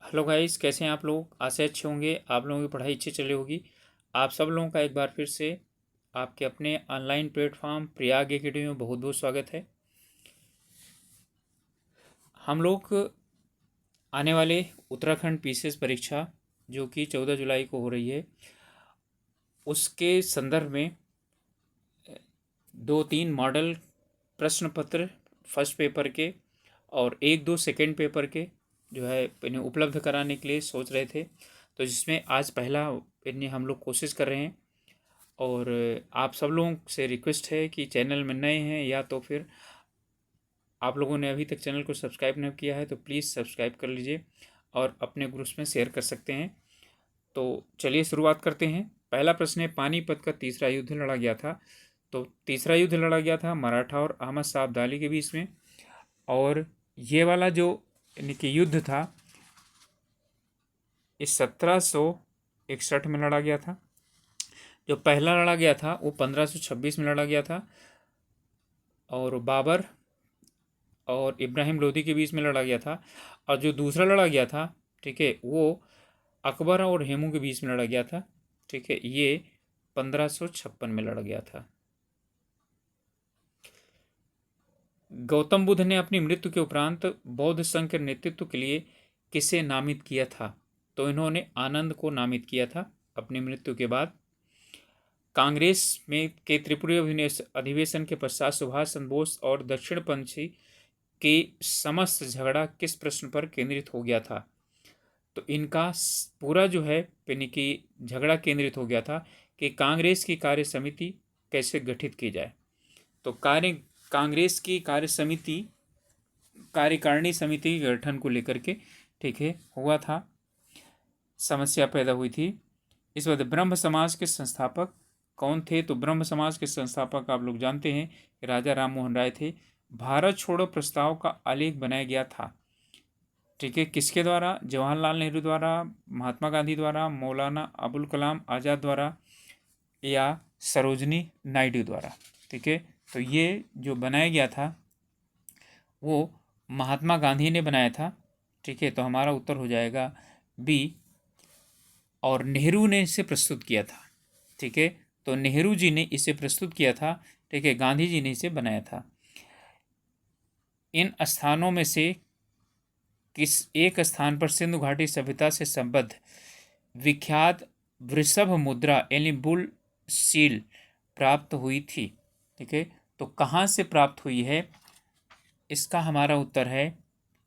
Hello guys, कैसे हैं आप लोग। आशा अच्छे होंगे, आप लोगों की पढ़ाई अच्छी चल रही होगी। आप सब लोगों का एक बार फिर से आपके अपने ऑनलाइन प्लेटफॉर्म प्रयाग एकेडमी में बहुत बहुत स्वागत है। हम लोग आने वाले उत्तराखंड पीसीएस परीक्षा जो कि 14 जुलाई को हो रही है, उसके संदर्भ में दो तीन मॉडल प्रश्न पत्र फर्स्ट पेपर के और एक दो सेकेंड पेपर के जो है इन्हें उपलब्ध कराने के लिए सोच रहे थे। तो जिसमें आज पहला इन्हें हम लोग कोशिश कर रहे हैं। और आप सब लोगों से रिक्वेस्ट है कि चैनल में नए हैं या तो फिर आप लोगों ने अभी तक चैनल को सब्सक्राइब नहीं किया है तो प्लीज़ सब्सक्राइब कर लीजिए और अपने ग्रुप्स में शेयर कर सकते हैं। तो चलिए शुरुआत करते हैं। पहला प्रश्न है, पानीपत का तीसरा युद्ध लड़ा गया था। तो तीसरा युद्ध लड़ा गया था मराठा और अहमद शाह अब्दाली के बीच में। और ये वाला जो यानी कि युद्ध था इस 1761 में लड़ा गया था। जो पहला लड़ा गया था वो 1526 में लड़ा गया था और बाबर और इब्राहिम लोदी के बीच में लड़ा गया था। और जो दूसरा लड़ा गया था, ठीक है, वो अकबर और हेमू के बीच में लड़ा गया था। ठीक है, ये 1556 में लड़ा गया था। गौतम बुद्ध ने अपनी मृत्यु के उपरांत बौद्ध संघ के नेतृत्व के लिए किसे नामित किया था? तो इन्होंने आनंद को नामित किया था अपनी मृत्यु के बाद। कांग्रेस में के त्रिपुरी अधिवेशन के पश्चात सुभाष चंद्र बोस और दक्षिणपंथी के समस्त झगड़ा किस प्रश्न पर केंद्रित हो गया था? तो इनका पूरा जो है यानी कि झगड़ा केंद्रित हो गया था कि कांग्रेस की कार्य समिति कैसे गठित की जाए। तो कांग्रेस की कार्यकारिणी समिति के गठन को लेकर के, ठीक है, हुआ था, समस्या पैदा हुई थी। इस वक्त ब्रह्म समाज के संस्थापक कौन थे? तो ब्रह्म समाज के संस्थापक आप लोग जानते हैं राजा राम मोहन राय थे। भारत छोड़ो प्रस्ताव का आलेख बनाया गया था, ठीक है, किसके द्वारा? जवाहरलाल नेहरू द्वारा, महात्मा गांधी द्वारा, मौलाना अबुल कलाम आज़ाद द्वारा या सरोजनी नायडू द्वारा। ठीक है, तो ये जो बनाया गया था वो महात्मा गांधी ने बनाया था। ठीक है, तो हमारा उत्तर हो जाएगा बी। और नेहरू ने इसे प्रस्तुत किया था। ठीक है, तो नेहरू जी ने इसे प्रस्तुत किया था। ठीक है, गांधी जी ने इसे बनाया था। इन स्थानों में से किस एक स्थान पर सिंधु घाटी सभ्यता से संबद्ध विख्यात वृषभ मुद्रा यानी बुल सील प्राप्त हुई थी? ठीक है, तो कहाँ से प्राप्त हुई है? इसका हमारा उत्तर है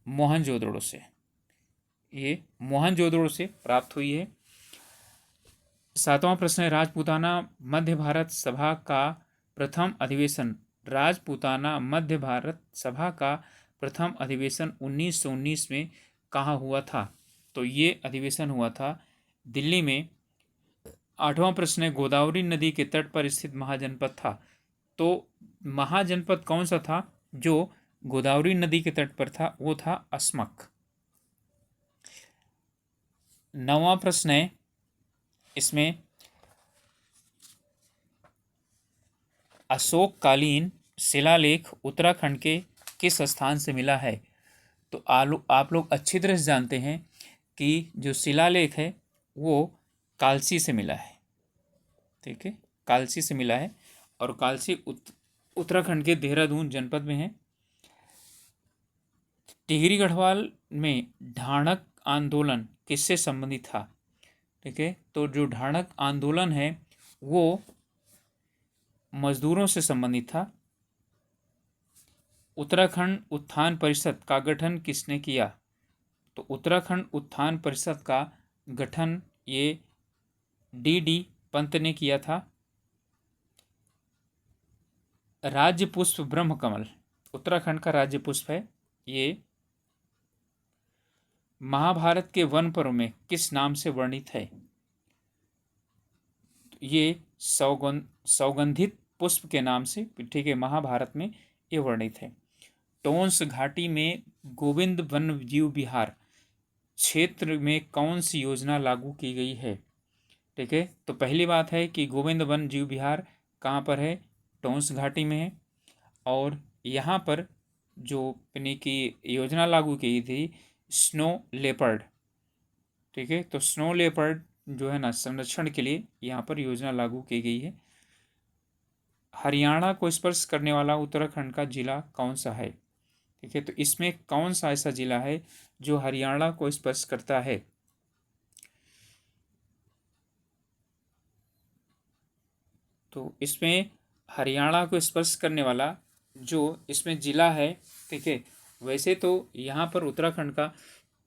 मोहनजोदड़ो से। ये मोहनजोदड़ो से प्राप्त हुई है। सातवां प्रश्न है, राजपूताना मध्य भारत सभा का प्रथम अधिवेशन राजपूताना मध्य भारत सभा का प्रथम अधिवेशन 1919 में कहाँ हुआ था? तो ये अधिवेशन हुआ था दिल्ली में। आठवां प्रश्न है, गोदावरी नदी के तट पर स्थित महाजनपद था। तो महाजनपद कौन सा था जो गोदावरी नदी के तट पर था? वो था अस्मक। नौवां प्रश्न है, इसमें अशोककालीन शिलालेख उत्तराखंड के किस स्थान से मिला है? तो आप लोग अच्छी तरह से जानते हैं कि जो शिलालेख है वो कालसी से मिला है। ठीक है, कालसी से मिला है और कालसी उत्तराखंड के देहरादून जनपद में है। टिहरी गढ़वाल में ढाणक आंदोलन किससे संबंधित था? ठीक है, तो जो ढाणक आंदोलन है वो मजदूरों से संबंधित था। उत्तराखंड उत्थान परिषद का गठन किसने किया? तो उत्तराखंड उत्थान परिषद का गठन ये डी पंत ने किया था। राज्य पुष्प ब्रह्म कमल उत्तराखंड का राज्य पुष्प है। ये महाभारत के वन पर्व में किस नाम से वर्णित है? ये सौगंधित पुष्प के नाम से, ठीक है, महाभारत में ये वर्णित है। टोंस घाटी में गोविंद वन जीव विहार क्षेत्र में कौन सी योजना लागू की गई है? ठीक है, तो पहली बात है कि गोविंद वन जीव विहार कहाँ पर है? टोंस घाटी में है। और यहाँ पर जो यानी कि योजना लागू की थी स्नो लेपर्ड, ठीक है। तो स्नो लेपर्ड जो है ना संरक्षण के लिए यहाँ पर योजना लागू की गई है। हरियाणा को स्पर्श करने वाला उत्तराखंड का जिला कौन सा है? ठीक है, तो इसमें कौन सा ऐसा जिला है जो हरियाणा को स्पर्श करता है? तो इसमें हरियाणा को स्पर्श करने वाला जो इसमें जिला है, ठीक है, वैसे तो यहाँ पर उत्तराखंड का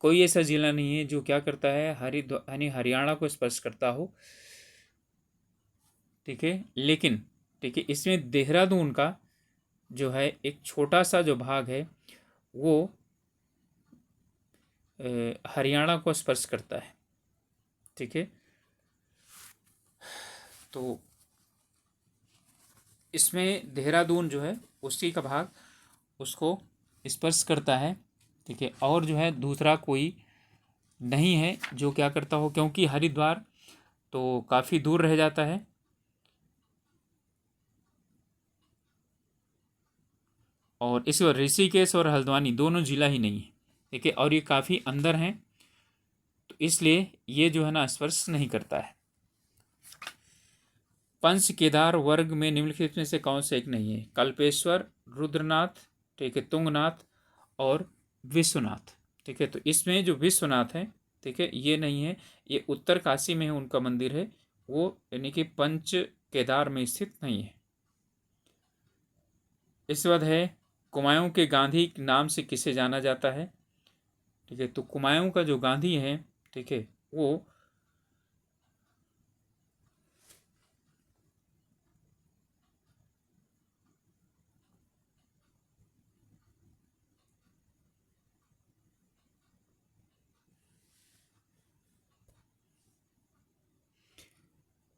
कोई ऐसा जिला नहीं है जो क्या करता है, यानी हरियाणा को स्पर्श करता हो। ठीक है, लेकिन ठीक है, इसमें देहरादून का जो है एक छोटा सा जो भाग है वो हरियाणा को स्पर्श करता है। ठीक है, तो इसमें देहरादून जो है उसी का भाग उसको स्पर्श करता है। ठीक है, और जो है दूसरा कोई नहीं है जो क्या करता हो, क्योंकि हरिद्वार तो काफ़ी दूर रह जाता है और इस बार ऋषिकेश और हल्द्वानी दोनों जिला ही नहीं है। ठीक है, और ये काफ़ी अंदर हैं, तो इसलिए ये जो है ना स्पर्श नहीं करता है। पंच केदार वर्ग में निम्नलिखित में से कौन से एक नहीं है? कल्पेश्वर, रुद्रनाथ, ठीक है, तुंगनाथ और विश्वनाथ। ठीक है, तो इसमें जो विश्वनाथ है, ठीक है, ये नहीं है, ये उत्तर काशी में है, उनका मंदिर है वो, यानी कि पंच केदार में स्थित नहीं है। इसके बाद है कुमायूं के गांधी नाम से किसे जाना जाता है? ठीक है, तो कुमायूं का जो गांधी है, ठीक है, वो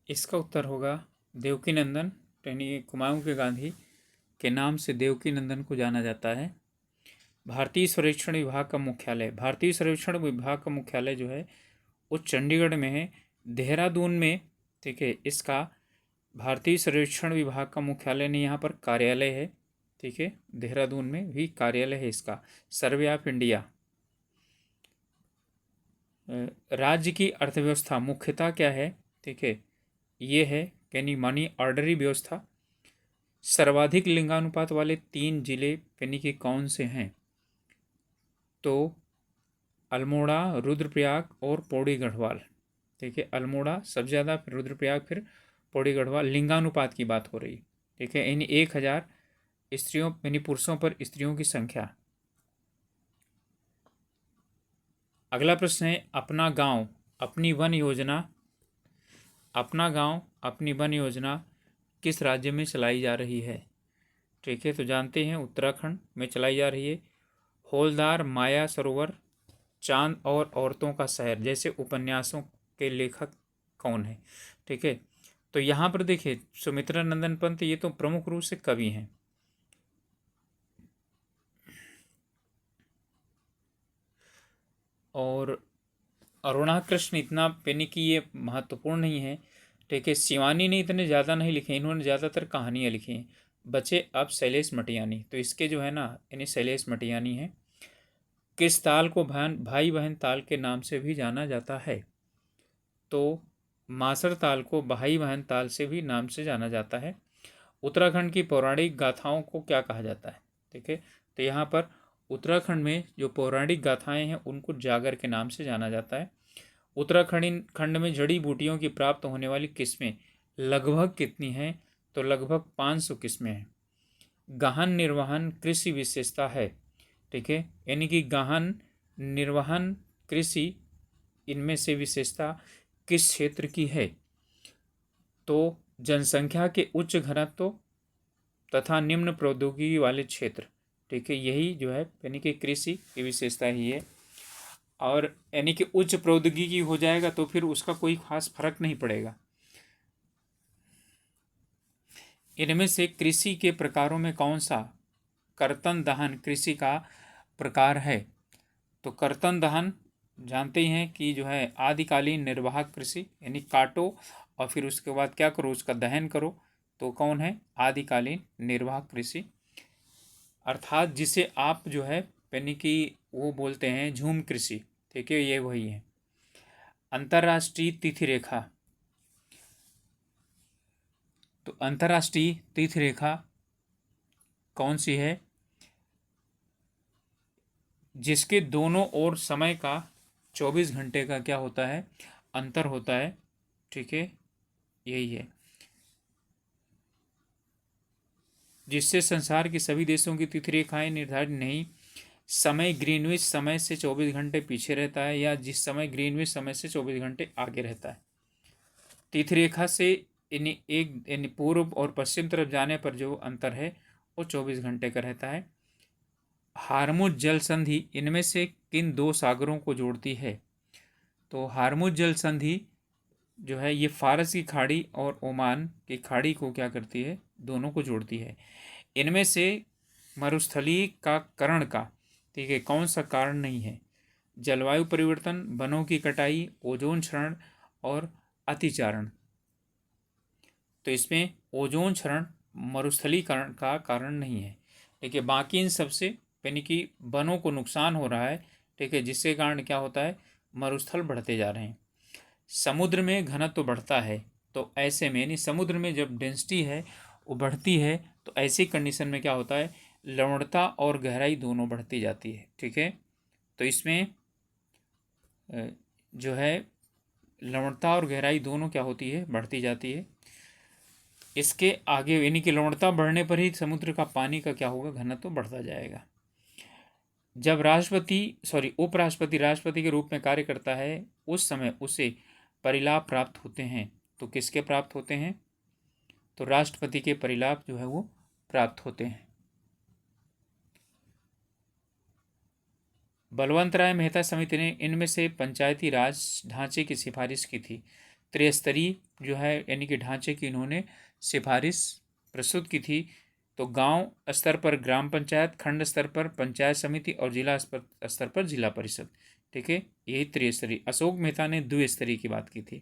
इसका उत्तर होगा देवकी नंदन, यानी कुमायूं के गांधी के नाम से देवकी नंदन को जाना जाता है। भारतीय सर्वेक्षण विभाग का मुख्यालय, भारतीय सर्वेक्षण विभाग का मुख्यालय जो है वो चंडीगढ़ में है, देहरादून में, ठीक है, इसका भारतीय सर्वेक्षण विभाग का मुख्यालय नहीं, यहाँ पर कार्यालय है। ठीक है, देहरादून में भी कार्यालय है इसका। सर्वे ऑफ इंडिया, राज्य की अर्थव्यवस्था मुख्यतः क्या है? ठीक है, ये है यानी मनी ऑर्डरी व्यवस्था। सर्वाधिक लिंगानुपात वाले 3 जिले यानी कि कौन से हैं? तो अल्मोड़ा, रुद्रप्रयाग और पौड़ी गढ़वाल। ठीक है, अल्मोड़ा सबसे ज़्यादा, फिर रुद्रप्रयाग, फिर पौड़ी गढ़वाल। लिंगानुपात की बात हो रही। ठीक है, यानी 1000 स्त्रियों यानी पुरुषों पर स्त्रियों की संख्या। अगला प्रश्न है अपना गांव अपनी वन योजना, अपना गांव अपनी वन योजना किस राज्य में चलाई जा रही है? ठीक है, तो जानते हैं उत्तराखंड में चलाई जा रही है। हौलदार, माया सरोवर, चांद और औरतों का शहर जैसे उपन्यासों के लेखक कौन है? ठीक है, तो यहाँ पर देखिए सुमित्रा नंदन पंत ये तो प्रमुख रूप से कवि हैं। और अरुणा कृष्ण इतना पेनी की ये महत्वपूर्ण नहीं है। ठीक है, शिवानी ने इतने ज़्यादा नहीं लिखे, इन्होंने ज़्यादातर कहानियाँ लिखी हैं। बचे अब शैलेश मटियानी, तो इसके जो है ना यानी शैलेश मटियानी है। किस ताल को भाई बहन ताल के नाम से भी जाना जाता है? तो मासर ताल को भाई बहन ताल से भी नाम से जाना जाता है। उत्तराखंड की पौराणिक गाथाओं को क्या कहा जाता है? ठीक है, तो यहाँ पर उत्तराखंड में जो पौराणिक गाथाएं हैं उनको जागर के नाम से जाना जाता है। उत्तराखंड खंड में जड़ी बूटियों की प्राप्त होने वाली किस्में लगभग कितनी हैं? तो लगभग 500 किस्में हैं। गहन निर्वहन कृषि विशेषता है। ठीक है, यानी कि गहन निर्वहन कृषि इनमें से विशेषता किस क्षेत्र की है? तो जनसंख्या के उच्च घनत्व तथा निम्न प्रौद्योगिकी वाले क्षेत्र। ठीक है, यही जो है यानी कि कृषि की विशेषता ही है। और यानी कि उच्च प्रौद्योगिकी हो जाएगा तो फिर उसका कोई खास फर्क नहीं पड़ेगा। इनमें से कृषि के प्रकारों में कौन सा कर्तन दहन कृषि का प्रकार है? तो कर्तन दहन जानते ही हैं कि जो है आदिकालीन निर्वाहक कृषि, यानी काटो और फिर उसके बाद क्या करो, उसका दहन करो, तो कौन है? आदिकालीन निर्वाहक कृषि। अर्थात जिसे आप जो है यानी कि वो बोलते हैं झूम कृषि। ठीक है, ये वही है। अंतर्राष्ट्रीय तिथि रेखा, तो अंतर्राष्ट्रीय तिथि रेखा कौन सी है जिसके दोनों ओर समय का 24 घंटे का क्या होता है, अंतर होता है। ठीक है, यही है जिससे संसार के सभी देशों की तिथि रेखाएं निर्धारित नहीं, समय ग्रीनविच समय से 24 घंटे पीछे रहता है या जिस समय ग्रीनविच समय से 24 घंटे आगे रहता है। तिथि रेखा से यानी पूर्व और पश्चिम तरफ जाने पर जो अंतर है वो 24 घंटे का रहता है। हार्मुज जल संधि इनमें से किन दो सागरों को जोड़ती है? तो हार्मुज जल संधि जो है ये फारस की खाड़ी और ओमान की खाड़ी को क्या करती है, दोनों को जोड़ती है। इनमें से मरुस्थलीकरण का, ठीक है, कौन सा कारण नहीं है? जलवायु परिवर्तन, वनों की कटाई, ओजोन क्षरण और अतिचारण। तो इसमें ओजोन क्षरण मरुस्थलीकरण का कारण नहीं है। ठीक है, बाकी इन सबसे यानी कि वनों को नुकसान हो रहा है। ठीक है, जिसके कारण क्या होता है, मरुस्थल बढ़ते जा रहे हैं। समुद्र में घनत्व तो बढ़ता है, तो ऐसे में यानी समुद्र में जब डेंसिटी है वो बढ़ती है, तो ऐसी कंडीशन में क्या होता है, लवणता और गहराई दोनों बढ़ती जाती है। ठीक है, तो इसमें जो है लवणता और गहराई दोनों क्या होती है, बढ़ती जाती है। इसके आगे यानी कि लवणता बढ़ने पर ही समुद्र का पानी का क्या होगा, घनत्व तो बढ़ता जाएगा। जब उपराष्ट्रपति राष्ट्रपति के रूप में कार्य करता है उस समय उसे परिलाभ प्राप्त होते हैं। तो किसके प्राप्त होते हैं? तो राष्ट्रपति के परिलाभ जो है वो प्राप्त होते हैं। बलवंत राय मेहता समिति ने इनमें से पंचायती राज ढांचे की सिफारिश की थी। त्रिस्तरीय जो है यानी कि ढांचे की इन्होंने सिफारिश प्रस्तुत की थी। तो गांव स्तर पर ग्राम पंचायत, खंड स्तर पर पंचायत समिति और जिला स्तर पर जिला परिषद। ठीक है, यही त्रिस्तरीय। अशोक मेहता ने द्विस्तरीय की बात की थी,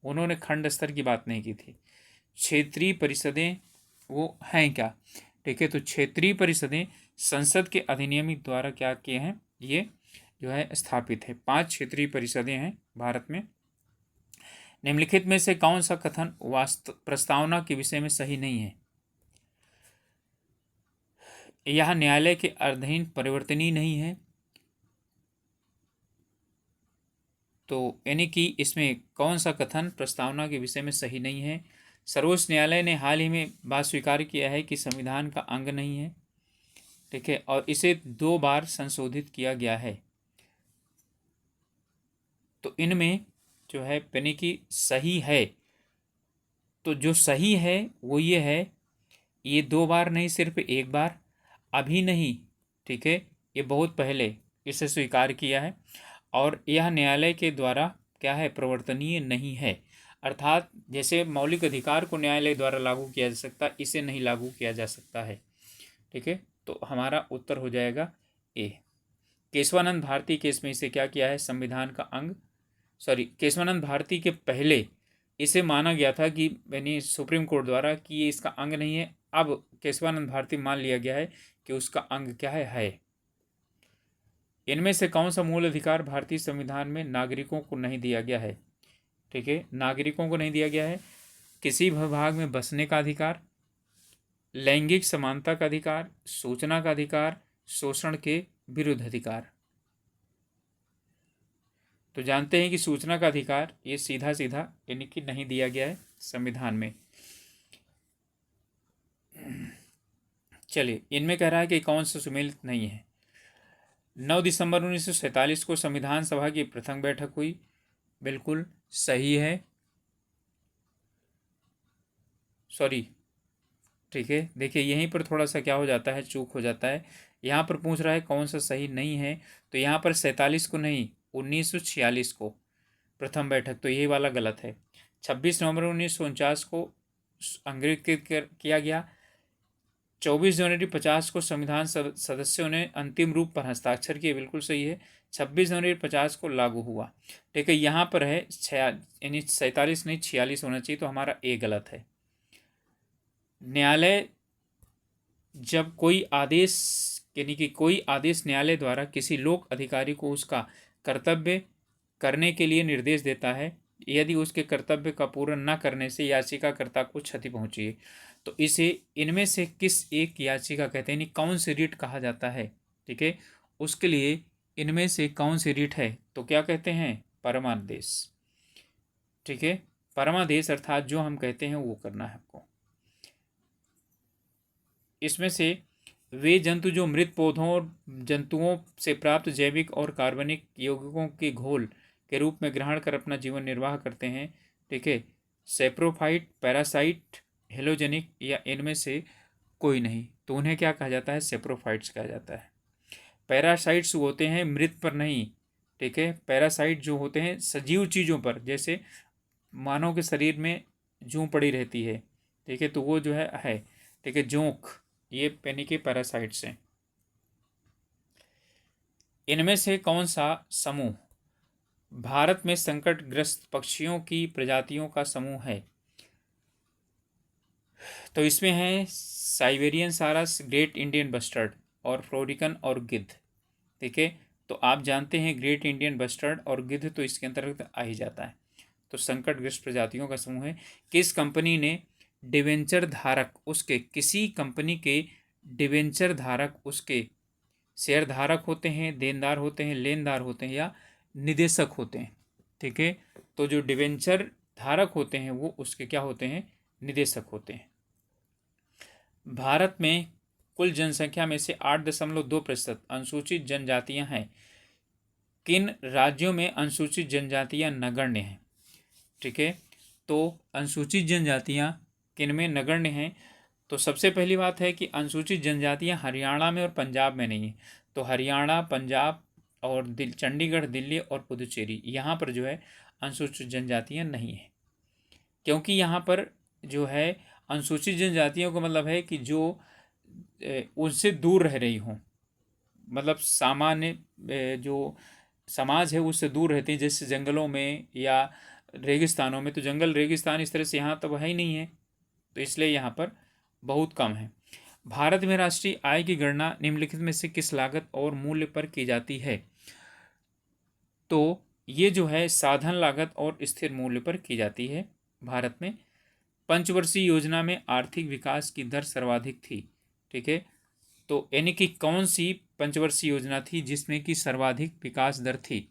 उन्होंने खंड स्तर की बात नहीं की थी। क्षेत्रीय परिषदें वो हैं क्या? ठीक है, तो क्षेत्रीय परिषदें संसद के अधिनियम द्वारा क्या किए हैं, ये जो है स्थापित है। 5 क्षेत्रीय परिषदें हैं भारत में। निम्नलिखित में से कौन सा कथन प्रस्तावना के विषय में सही नहीं है? यह न्यायालय के अधीन परिवर्तनीय नहीं है। तो यानी कि इसमें कौन सा कथन प्रस्तावना के विषय में सही नहीं है? सर्वोच्च न्यायालय ने हाल ही में बात स्वीकार किया है कि संविधान का अंग नहीं है। ठीक है, और इसे 2 बार संशोधित किया गया है। तो इनमें जो है यानी कि सही है, तो जो सही है वो ये है, ये 2 बार नहीं, सिर्फ 1 बार, अभी नहीं। ठीक है, ये बहुत पहले इसे स्वीकार किया है और यह न्यायालय के द्वारा क्या है, प्रवर्तनीय नहीं है। अर्थात जैसे मौलिक अधिकार को न्यायालय द्वारा लागू किया जा सकता, इसे नहीं लागू किया जा सकता है। ठीक है, तो हमारा उत्तर हो जाएगा ए। केशवानंद भारती केस में इसे क्या किया है, संविधान का अंग, केशवानंद भारती के पहले इसे माना गया था कि यानी सुप्रीम कोर्ट द्वारा कि ये इसका अंग नहीं है। अब केशवानंद भारती मान लिया गया है कि उसका अंग क्या है। इनमें से कौन सा मूल अधिकार भारतीय संविधान में नागरिकों को नहीं दिया गया है? ठीक है, नागरिकों को नहीं दिया गया है किसी विभाग में बसने का अधिकार, लैंगिक समानता का अधिकार, सूचना का अधिकार, शोषण के विरुद्ध अधिकार। तो जानते हैं कि सूचना का अधिकार ये सीधा सीधा यानी कि नहीं दिया गया है संविधान में। चलिए, इनमें कह रहा है कि कौन सा सुमेलित नहीं है। 9 दिसंबर 1947 को संविधान सभा की प्रथम बैठक हुई, बिल्कुल सही है। ठीक है, देखिए यहीं पर थोड़ा सा क्या हो जाता है, चूक हो जाता है। यहाँ पर पूछ रहा है कौन सा सही नहीं है, तो यहाँ पर 47 को नहीं, 1946 को प्रथम बैठक, तो यही वाला गलत है। 26 नवंबर 1949 को अंगीकृत किया गया। 24 जनवरी 50 को संविधान सदस्यों ने अंतिम रूप पर हस्ताक्षर किए, बिल्कुल सही है। 26 जनवरी 50 को लागू हुआ। ठीक है, यहाँ पर है यानी 47 नहीं 46 होना चाहिए, तो हमारा ए गलत है। न्यायालय जब कोई आदेश यानी कि कोई आदेश न्यायालय द्वारा किसी लोक अधिकारी को उसका कर्तव्य करने के लिए निर्देश देता है यदि उसके कर्तव्य का पूर्ण न करने से याचिकाकर्ता को क्षति पहुंची है। तो इसे इनमें से किस एक याचिका कहते हैं, कौन सी रीट कहा जाता है। ठीक है, उसके लिए इनमें से कौन सी रीट है तो क्या कहते हैं, परमादेश। ठीक है, परमादेश अर्थात जो हम कहते हैं वो करना है आपको। इसमें से वे जंतु जो मृत पौधों और जंतुओं से प्राप्त जैविक और कार्बनिक यौगिकों के घोल के रूप में ग्रहण कर अपना जीवन निर्वाह करते हैं। ठीक है, सेप्रोफाइट, पैरासाइट, हेलोजेनिक या इनमें से कोई नहीं, तो उन्हें क्या कहा जाता है, सेप्रोफाइट्स कहा जाता है। पैरासाइट्स होते हैं मृत पर नहीं। ठीक है, पैरासाइट जो होते हैं सजीव चीज़ों पर, जैसे मानव के शरीर में जूं पड़ी रहती है। ठीक है, तो वो जो है ठीक है, जोंक, ये यानी कि पैरासाइट्स हैं। इनमें से कौन सा समूह भारत में संकटग्रस्त पक्षियों की प्रजातियों का समूह है। तो इसमें है साइबेरियन सारस, ग्रेट इंडियन बस्टर्ड और फ्लोरिकन और गिद्ध। ठीक है, तो आप जानते हैं ग्रेट इंडियन बस्टर्ड और गिद्ध तो इसके अंतर्गत आ ही जाता है। तो संकटग्रस्त प्रजातियों का समूह है। किस कंपनी ने डिवेंचर धारक उसके, किसी कंपनी के डिवेंचर धारक उसके शेयर धारक होते हैं, देनदार होते हैं, लेनदार होते हैं या निदेशक होते हैं। ठीक है, तो जो डिवेंचर धारक होते हैं वो उसके क्या होते हैं, निदेशक होते हैं। भारत में कुल जनसंख्या में से 8.2% अनुसूचित जनजातियां हैं। किन राज्यों में अनुसूचित जनजातियां नगण्य हैं। ठीक है, तो अनुसूचित जनजातियां किन में नगण्य हैं, तो सबसे पहली बात है कि अनुसूचित जनजातियां हरियाणा में और पंजाब में नहीं है। तो हरियाणा, पंजाब और चंडीगढ़, दिल्ली और पुदुचेरी, यहाँ पर जो है अनुसूचित जनजातियां नहीं है, क्योंकि यहाँ पर जो है अनुसूचित जनजातियों का मतलब है कि जो उनसे दूर रह रही हों, मतलब सामान्य जो समाज है उससे दूर रहते हैं, जैसे जंगलों में या रेगिस्तानों में। तो जंगल रेगिस्तान इस तरह से यहाँ तो है ही नहीं है, तो इसलिए यहाँ पर बहुत कम है। भारत में राष्ट्रीय आय की गणना निम्नलिखित में से किस लागत और मूल्य पर की जाती है। तो ये जो है साधन लागत और स्थिर मूल्य पर की जाती है भारत में। पंचवर्षीय योजना में आर्थिक विकास की दर सर्वाधिक थी। ठीक है, तो यानी कि कौन सी पंचवर्षीय योजना थी जिसमें कि सर्वाधिक विकास दर थी,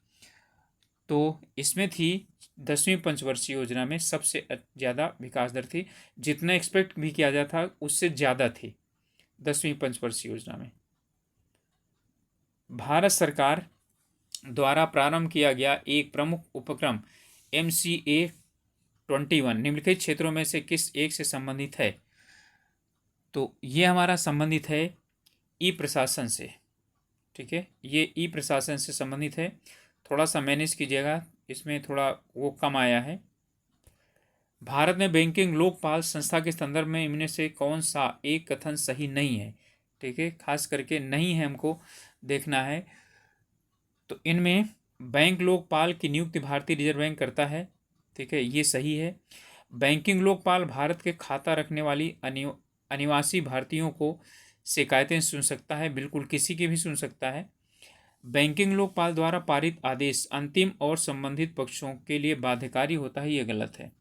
तो इसमें थी 10वीं पंचवर्षीय योजना में सबसे ज़्यादा विकास दर थी, जितना एक्सपेक्ट भी किया जाता था उससे ज़्यादा थी 10वीं पंचवर्षीय योजना में। भारत सरकार द्वारा प्रारंभ किया गया एक प्रमुख उपक्रम MCA21 निम्नलिखित क्षेत्रों में से किस एक से संबंधित है। तो ये हमारा संबंधित है ई प्रशासन से। ठीक है, ये ई प्रशासन से संबंधित है। थोड़ा सा मैनेज कीजिएगा, इसमें थोड़ा वो कम आया है। भारत में बैंकिंग लोकपाल संस्था के संदर्भ में इनमें से कौन सा एक कथन सही नहीं है। ठीक है, खास करके नहीं है हमको देखना है। तो इनमें बैंक लोकपाल की नियुक्ति भारतीय रिजर्व बैंक करता है। ठीक है, ये सही है। बैंकिंग लोकपाल भारत के खाता रखने वाली अनिवासी भारतीयों को शिकायतें सुन सकता है, बिल्कुल किसी की भी सुन सकता है। बैंकिंग लोकपाल द्वारा पारित आदेश अंतिम और संबंधित पक्षों के लिए बाध्यकारी होता है, ये गलत है।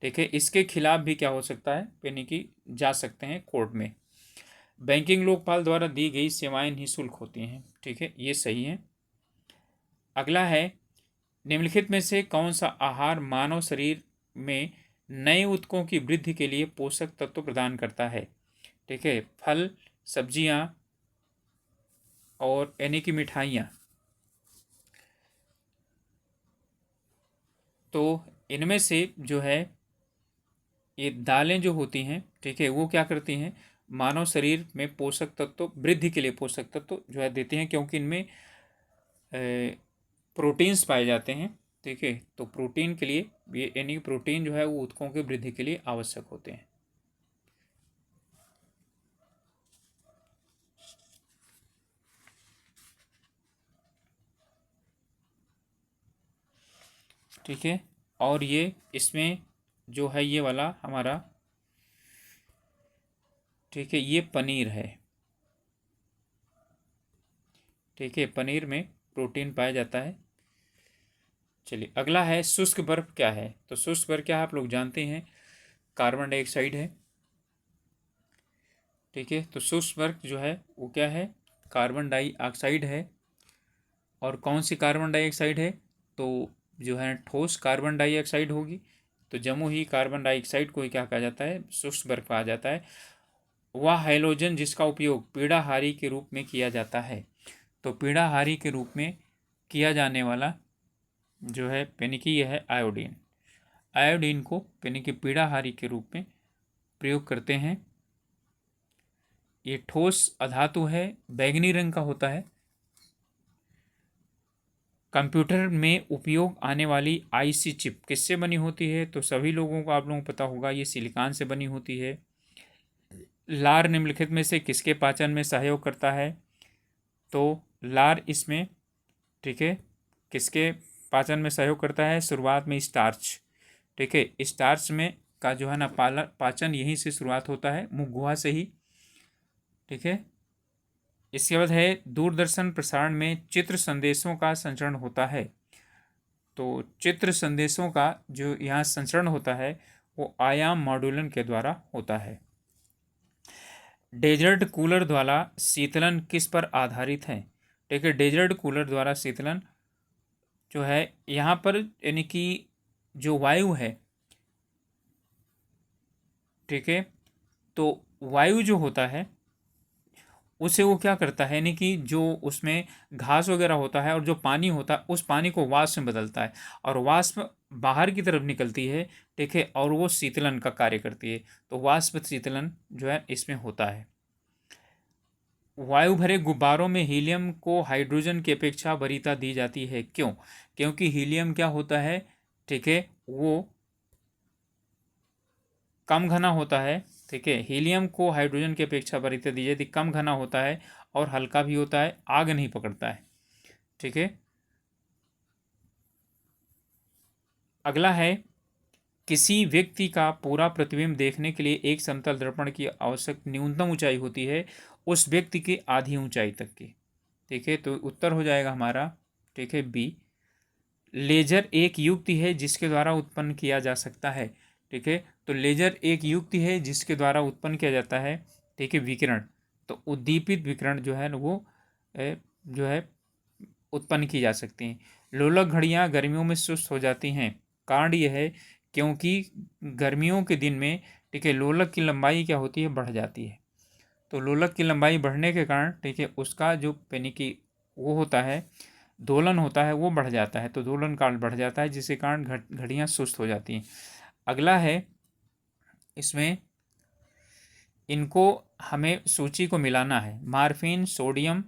ठीक है, इसके खिलाफ भी क्या हो सकता है, यानी कि जा सकते हैं कोर्ट में। बैंकिंग लोकपाल द्वारा दी गई सेवाएं निःशुल्क होती हैं। ठीक है, ये सही है। अगला है निम्नलिखित में से कौन सा आहार मानव शरीर में नए ऊतकों की वृद्धि के लिए पोषक तत्व प्रदान करता है। ठीक है, फल, सब्जियां और यानी कि मिठाइयाँ। तो इनमें से जो है ये दालें जो होती हैं, ठीक है, वो क्या करती हैं, मानव शरीर में पोषक तत्व वृद्धि के लिए पोषक तत्व जो है देते हैं, क्योंकि इनमें प्रोटीन्स पाए जाते हैं। ठीक है, तो प्रोटीन के लिए ये यानी प्रोटीन जो है वो ऊतकों की वृद्धि के लिए आवश्यक होते हैं। ठीक है, और ये इसमें जो है ये वाला हमारा, ठीक है, ये पनीर है। ठीक है, पनीर में प्रोटीन पाया जाता है। चलिए अगला है शुष्क बर्फ क्या है। तो शुष्क बर्फ क्या है आप लोग जानते हैं, कार्बन डाइऑक्साइड है। ठीक है, तो शुष्क बर्फ जो है वो क्या है, कार्बन डाइऑक्साइड है। और कौन सी कार्बन डाइऑक्साइड है, तो जो है ठोस कार्बन डाइऑक्साइड होगी। तो जमो ही कार्बन डाइऑक्साइड को ही क्या कहा जाता है, शुष्क बर्फ कहा जाता है। वह हैलोजन जिसका उपयोग पीड़ाहारी के रूप में किया जाता है। तो पीड़ाहारी के रूप में किया जाने वाला जो है यानी कि यह है आयोडीन। आयोडीन को यानी कि पीड़ाहारी के रूप में प्रयोग करते हैं। ये ठोस अधातु है, बैंगनी रंग का होता है। कंप्यूटर में उपयोग आने वाली आईसी चिप किससे बनी होती है, तो सभी लोगों को आप लोगों को पता होगा ये सिलिकॉन से बनी होती है। लार निम्नलिखित में से किसके पाचन में सहयोग करता है, तो लार इसमें ठीक है किसके पाचन में सहयोग करता है, शुरुआत में स्टार्च। ठीक है, स्टार्च में का जो है ना पाचन यहीं से शुरुआत होता है, मुख गुहा से ही। ठीक है, इसके बाद है दूरदर्शन प्रसारण में चित्र संदेशों का संचरण होता है। तो चित्र संदेशों का जो यहाँ संचरण होता है वो आयाम मॉड्यूलन के द्वारा होता है। डेजर्ट कूलर द्वारा शीतलन किस पर आधारित है। ठीक है, डेजर्ट कूलर द्वारा शीतलन जो है यहाँ पर यानी कि जो वायु है, ठीक है, तो वायु जो होता है उसे वो क्या करता है, यानी कि जो उसमें घास वगैरह होता है और जो पानी होता है उस पानी को वाष्प में बदलता है और वाष्प बाहर की तरफ निकलती है। ठीक है, और वो शीतलन का कार्य करती है। तो वाष्प शीतलन जो है इसमें होता है। वायु भरे गुब्बारों में हीलियम को हाइड्रोजन की अपेक्षा वरीयता दी जाती है, क्यों। क्योंकि हीलियम क्या होता है, ठीक है, वो कम घना होता है। ठीक है, हीलियम को हाइड्रोजन की अपेक्षा वरीयता दी जाती, कम घना होता है और हल्का भी होता है, आग नहीं पकड़ता है। ठीक है, अगला है किसी व्यक्ति का पूरा प्रतिबिंब देखने के लिए एक समतल दर्पण की आवश्यक न्यूनतम ऊंचाई होती है उस व्यक्ति की आधी ऊंचाई तक की। ठीक है, तो उत्तर हो जाएगा हमारा, ठीक है, बी। लेजर एक युक्ति है जिसके द्वारा उत्पन्न किया जा सकता है। ठीक है, तो लेजर एक युक्ति है जिसके द्वारा उत्पन्न किया जाता है, ठीक है, विकिरण। तो उद्दीपित विकिरण जो है वो जो है उत्पन्न की जा सकती हैं। लोलक घड़ियाँ गर्मियों में सुस्त हो जाती हैं, कारण यह है क्योंकि गर्मियों के दिन में, ठीक है, लोलक की लंबाई क्या होती है, बढ़ जाती है। तो लोलक की लंबाई बढ़ने के कारण, ठीक है, उसका जो यानी कि वो होता है, दोलन होता है, वो बढ़ जाता है। तो दोलन काल बढ़ जाता है जिसके कारण घड़ियाँ सुस्त हो जाती हैं। अगला है इसमें इनको हमें सूची को मिलाना है, मार्फिन, सोडियम,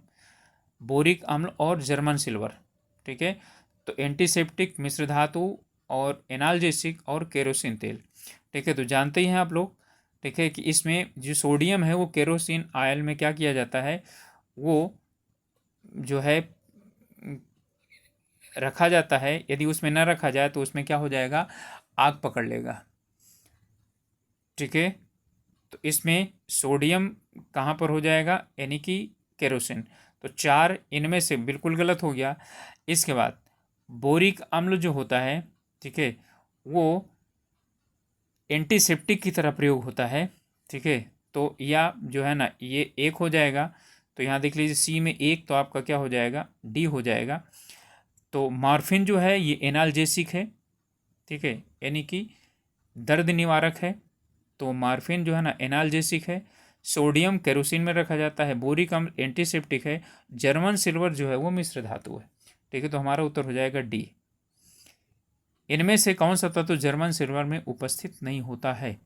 बोरिक अम्ल और जर्मन सिल्वर। ठीक है, तो एंटीसेप्टिक, मिश्र धातु और एनाल्जेसिक और केरोसिन तेल। ठीक है, तो जानते ही हैं आप लोग, ठीक है, कि इसमें जो सोडियम है वो केरोसिन ऑयल में क्या किया जाता है, वो जो है रखा जाता है। यदि उसमें न रखा जाए तो उसमें क्या हो जाएगा, आग पकड़ लेगा। ठीक है, तो इसमें सोडियम कहाँ पर हो जाएगा, यानी कि केरोसिन। तो चार इनमें से बिल्कुल गलत हो गया। इसके बाद बोरिक अम्ल जो होता है, ठीक है, वो एंटीसेप्टिक की तरह प्रयोग होता है। ठीक है, तो या जो है ना ये एक हो जाएगा। तो यहाँ देख लीजिए सी में एक, तो आपका क्या हो जाएगा, डी हो जाएगा। तो मॉर्फिन जो है ये एनाल्जेसिक है। ठीक है, यानी कि दर्द निवारक है। तो मॉर्फिन जो है ना एनाल्जेसिक है। सोडियम केरोसिन में रखा जाता है। बोरिक अम्ल एंटीसेप्टिक है। जर्मन सिल्वर जो है वो मिश्र धातु है। ठीक है, तो हमारा उत्तर हो जाएगा डी। इनमें से कौन सा तत्व जर्मन सिल्वर में उपस्थित नहीं होता है,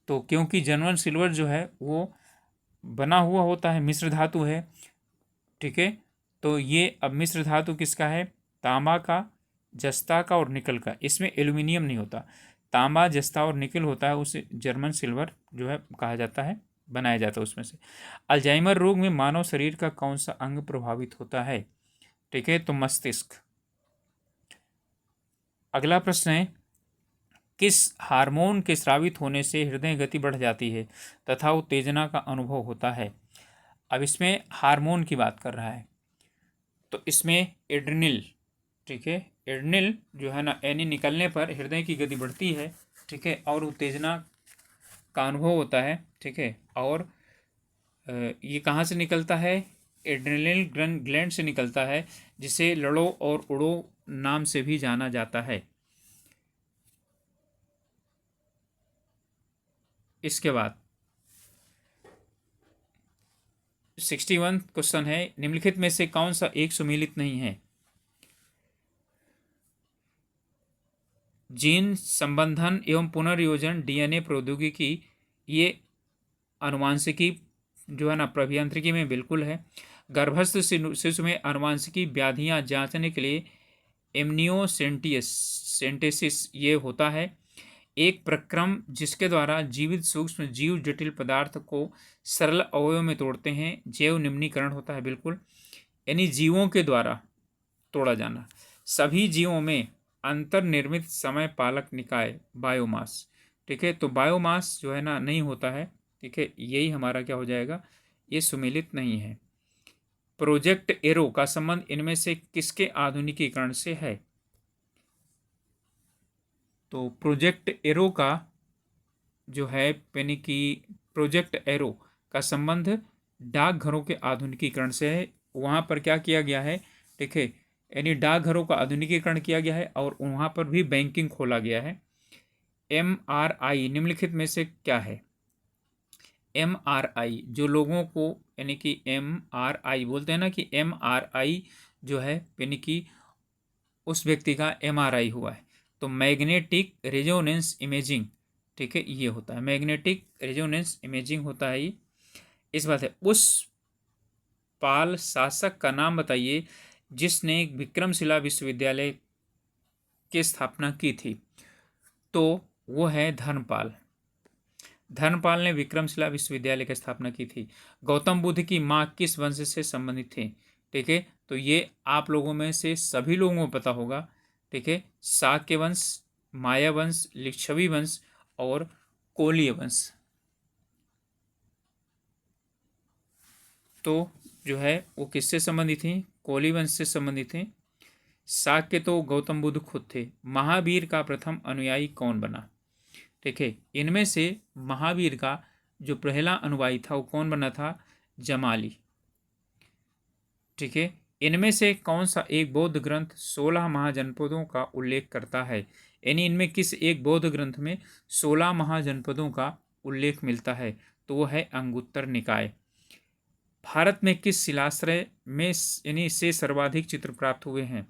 तो क्योंकि जर्मन सिल्वर जो है वो बना हुआ होता है, मिश्र धातु है। ठीक है, तो ये अब मिश्र धातु किसका है, तांबा का, जस्ता का और निकल का। इसमें एल्यूमिनियम नहीं होता, तांबा, जस्ता और निकल होता है, उसे जर्मन सिल्वर जो है कहा जाता है, बनाया जाता है उसमें से। अल्जाइमर रोग में मानव शरीर का कौन सा अंग प्रभावित होता है। ठीक है, तो मस्तिष्क। अगला प्रश्न है किस हार्मोन के स्रावित होने से हृदय गति बढ़ जाती है तथा उत्तेजना का अनुभव होता है। अब इसमें हार्मोन की बात कर रहा है, तो इसमें एड्रिनल ठीक है। एड्रेनल जो है ना, एनी निकलने पर हृदय की गति बढ़ती है, ठीक है, और उत्तेजना का अनुभव होता है, ठीक है। और ये कहाँ से निकलता है? एड्रेनल ग्लैंड से निकलता है, जिसे लड़ो और उड़ो नाम से भी जाना जाता है। इसके बाद 61 क्वेश्चन है, निम्नलिखित में से कौन सा एक सुमेलित नहीं है? जीन संबंधन एवं पुनर्योजन, डीएनए प्रौद्योगिकी, ये अनुवांशिकी जो है ना प्रभियांत्रिकी में बिल्कुल है। गर्भस्थ शिशु में अनुवांशिकी व्याधियां जांचने के लिए एमनियोसेंटेसिस ये होता है, एक प्रक्रम जिसके द्वारा जीवित सूक्ष्म जीव जटिल पदार्थ को सरल अवयवों में तोड़ते हैं, जैव निम्नीकरण होता है, बिल्कुल, यानी जीवों के द्वारा तोड़ा जाना। सभी जीवों में अंतर्निर्मित समय पालक निकाय, बायोमास, ठीक है। तो बायोमास जो है ना नहीं होता है, ठीक है, यही हमारा क्या हो जाएगा, ये सुमेलित नहीं है। प्रोजेक्ट एरो का संबंध इनमें से किसके आधुनिकीकरण से है? तो प्रोजेक्ट एरो का जो है, यानी कि प्रोजेक्ट एरो का संबंध डाकघरों के आधुनिकीकरण से है। वहाँ पर क्या किया गया है, ठीक है, यानी डाकघरों का आधुनिकीकरण किया गया है और वहाँ पर भी बैंकिंग खोला गया है। MRI निम्नलिखित में से क्या है? MRI जो लोगों को, यानी कि MRI बोलते हैं ना, कि MRI जो है यानी कि उस व्यक्ति का MRI हुआ है। तो मैग्नेटिक रेजोनेंस इमेजिंग, ठीक है, ये होता है मैग्नेटिक रेजोनेंस इमेजिंग होता है ये। इस बात है, उस पाल शासक का नाम बताइए जिसने विक्रमशिला विश्वविद्यालय की स्थापना की थी। तो वो है धर्मपाल। धर्मपाल ने विक्रमशिला विश्वविद्यालय की स्थापना की थी। गौतम बुद्ध की माँ किस वंश से संबंधित थे? ठीक है, तो ये आप लोगों में से सभी लोगों को पता होगा, ठीक है, शाक्य वंश, माया वंश, लिच्छवी वंश और कोलीय वंश। तो जो है वो किससे संबंधित थी? कोली वंश से संबंधित थे। शाक्य तो गौतम बुद्ध खुद थे। महावीर का प्रथम अनुयायी कौन बना? ठीक है, इनमें से महावीर का जो पहला अनुयायी था वो कौन बना था? जमाली। ठीक है, इनमें से कौन सा एक बौद्ध ग्रंथ 16 महाजनपदों का उल्लेख करता है? यानी इनमें किस एक बौद्ध ग्रंथ में 16 महाजनपदों का उल्लेख मिलता है? तो वो है अंगुत्तर निकाय। भारत में किस शिलाश्रय में यानी से सर्वाधिक चित्र प्राप्त हुए हैं?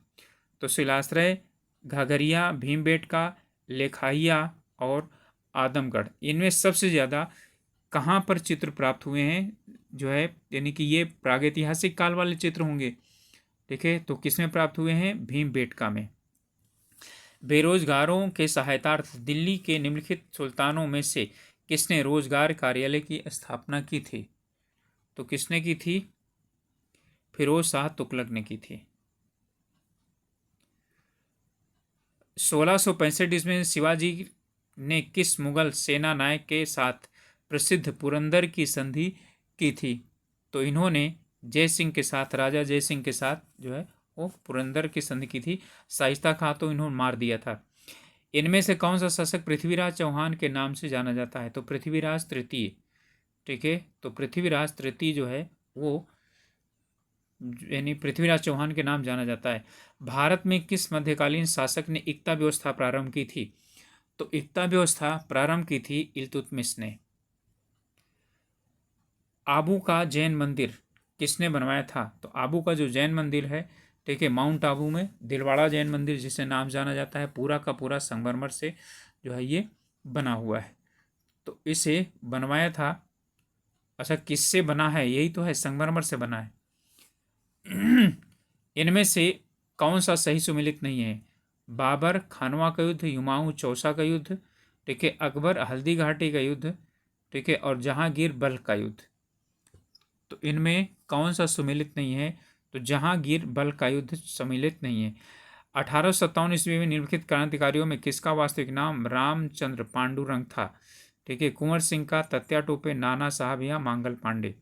तो शिलाश्रय घाघरिया, भीमबेटका, लेखाइया और आदमगढ़, इनमें सबसे ज़्यादा कहाँ पर चित्र प्राप्त हुए हैं? जो है यानी कि ये प्रागैतिहासिक काल वाले चित्र होंगे, ठीक है, तो किसमें प्राप्त हुए हैं? भीमबेटका में। बेरोजगारों के सहायतार्थ दिल्ली के निम्नलिखित सुल्तानों में से किसने रोजगार कार्यालय की स्थापना की थी? तो किसने की थी? फिरोज शाह तुगलक ने की थी। 1665 ईस्वी में शिवाजी ने किस मुगल सेना नायक के साथ प्रसिद्ध पुरंदर की संधि की थी? तो इन्होंने जय सिंह के साथ, राजा जय सिंह के साथ जो है वो पुरंदर की संधि की थी। शाइस्ता खां तो इन्होंने मार दिया था। इनमें से कौन सा शासक पृथ्वीराज चौहान के नाम से जाना जाता है? तो पृथ्वीराज तृतीय। ठीक है, तो पृथ्वीराज तृतीय जो है वो यानी पृथ्वीराज चौहान के नाम जाना जाता है। भारत में किस मध्यकालीन शासक ने एकता व्यवस्था प्रारंभ की थी? तो एकता व्यवस्था प्रारंभ की थी इल्तुतमिश ने। आबू का जैन मंदिर किसने बनवाया था? तो आबू का जो जैन मंदिर है, ठीक है, माउंट आबू में दिलवाड़ा जैन मंदिर जिसे नाम जाना जाता है, पूरा का पूरा संगमरमर से जो है ये बना हुआ है। तो इसे बनवाया था, अच्छा किससे बना है? यही तो है, संगमरमर से बना है। इनमें से कौन सा सही सुमेलित नहीं है? बाबर खानवा का युद्ध, हुमायूं चौसा का युद्ध, ठीक है, अकबर हल्दी घाटी का युद्ध, ठीक है, और जहांगीर बल्ख का युद्ध। तो इनमें कौन सा सुमेलित नहीं है? तो जहांगीर बल्ख का युद्ध सम्मिलित नहीं है। 1857 ईस्वी में निम्नलिखित क्रांतिकारियों में किसका वास्तविक नाम रामचंद्र पांडुरंग था? ठीक है, कुंवर सिंह का, तात्या टोपे, नाना साहब या मांगल पांडे।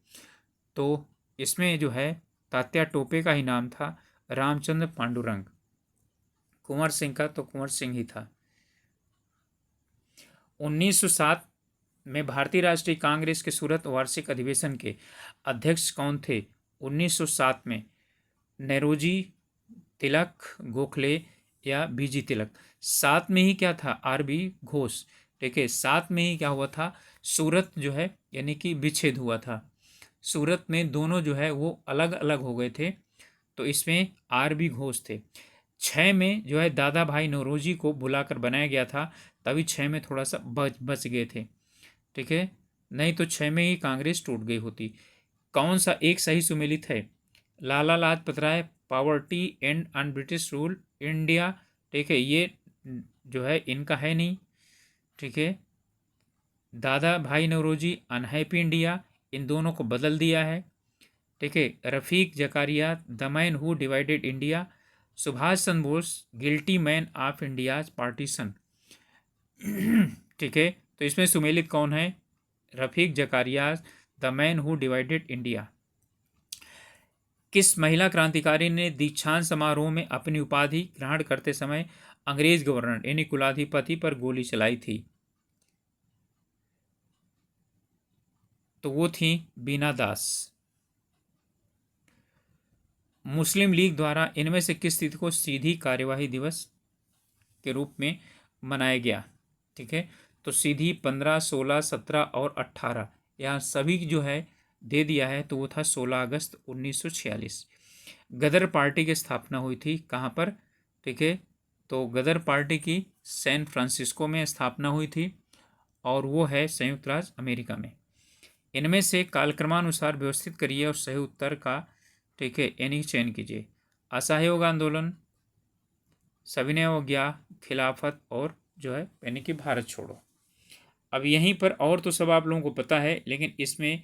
तो इसमें जो है तात्या टोपे का ही नाम था रामचंद्र पांडुरंग। कुंवर सिंह का तो कुंवर सिंह ही था। 1907 में भारतीय राष्ट्रीय कांग्रेस के सूरत वार्षिक अधिवेशन के अध्यक्ष कौन थे? 1907 में नेरोजी, तिलक, गोखले या बीजी तिलक। साथ में ही क्या था? आरबी घोष। ठीक है, साथ में ही क्या हुआ था? सूरत जो है यानी कि विच्छेद हुआ था। सूरत में दोनों जो है वो अलग अलग हो गए थे, तो इसमें आरबी घोष थे। 6 में जो है दादा भाई नौरोजी को बुलाकर बनाया गया था, तभी 6 में थोड़ा सा बच गए थे। ठीक है, नहीं तो 6 में ही कांग्रेस टूट गई होती। कौन सा एक सही सुमेलित है? Lala Lajpat Rai, poverty and un British rule India. ठीक है, ये जो है इनका है नहीं। ठीक है, दादा भाई नौरोजी, अनहैप्पी इंडिया, इन दोनों को बदल दिया है। ठीक है, Rafiq Zakaria, the man who divided India, Subhas Chandra Bose, guilty man of India's partition. ठीक है, तो इसमें सुमेलित कौन है? Rafiq Zakaria, the man who divided India. किस महिला क्रांतिकारी ने दीक्षांत समारोह में अपनी उपाधि ग्रहण करते समय अंग्रेज गवर्नर यानी कुलाधिपति पर गोली चलाई थी? तो वो थी बीना दास। मुस्लिम लीग द्वारा इनमें से किस तिथि को सीधी कार्यवाही दिवस के रूप में मनाया गया? ठीक है, तो सीधी 15, 16, 17 और 18, यहाँ सभी जो है दे दिया है, तो वो था 16 अगस्त 1946। गदर पार्टी की स्थापना हुई थी कहाँ पर? ठीक है, तो गदर पार्टी की सैन फ्रांसिस्को में स्थापना हुई थी और वो है संयुक्त राज्य अमेरिका में। इनमें से कालक्रमानुसार व्यवस्थित करिए और सही उत्तर का ठीक है यानी चयन कीजिए। असहयोग आंदोलन, सविनय अवज्ञा, खिलाफत और जो है यानी कि भारत छोड़ो। अब यहीं पर और तो सब आप लोगों को पता है, लेकिन इसमें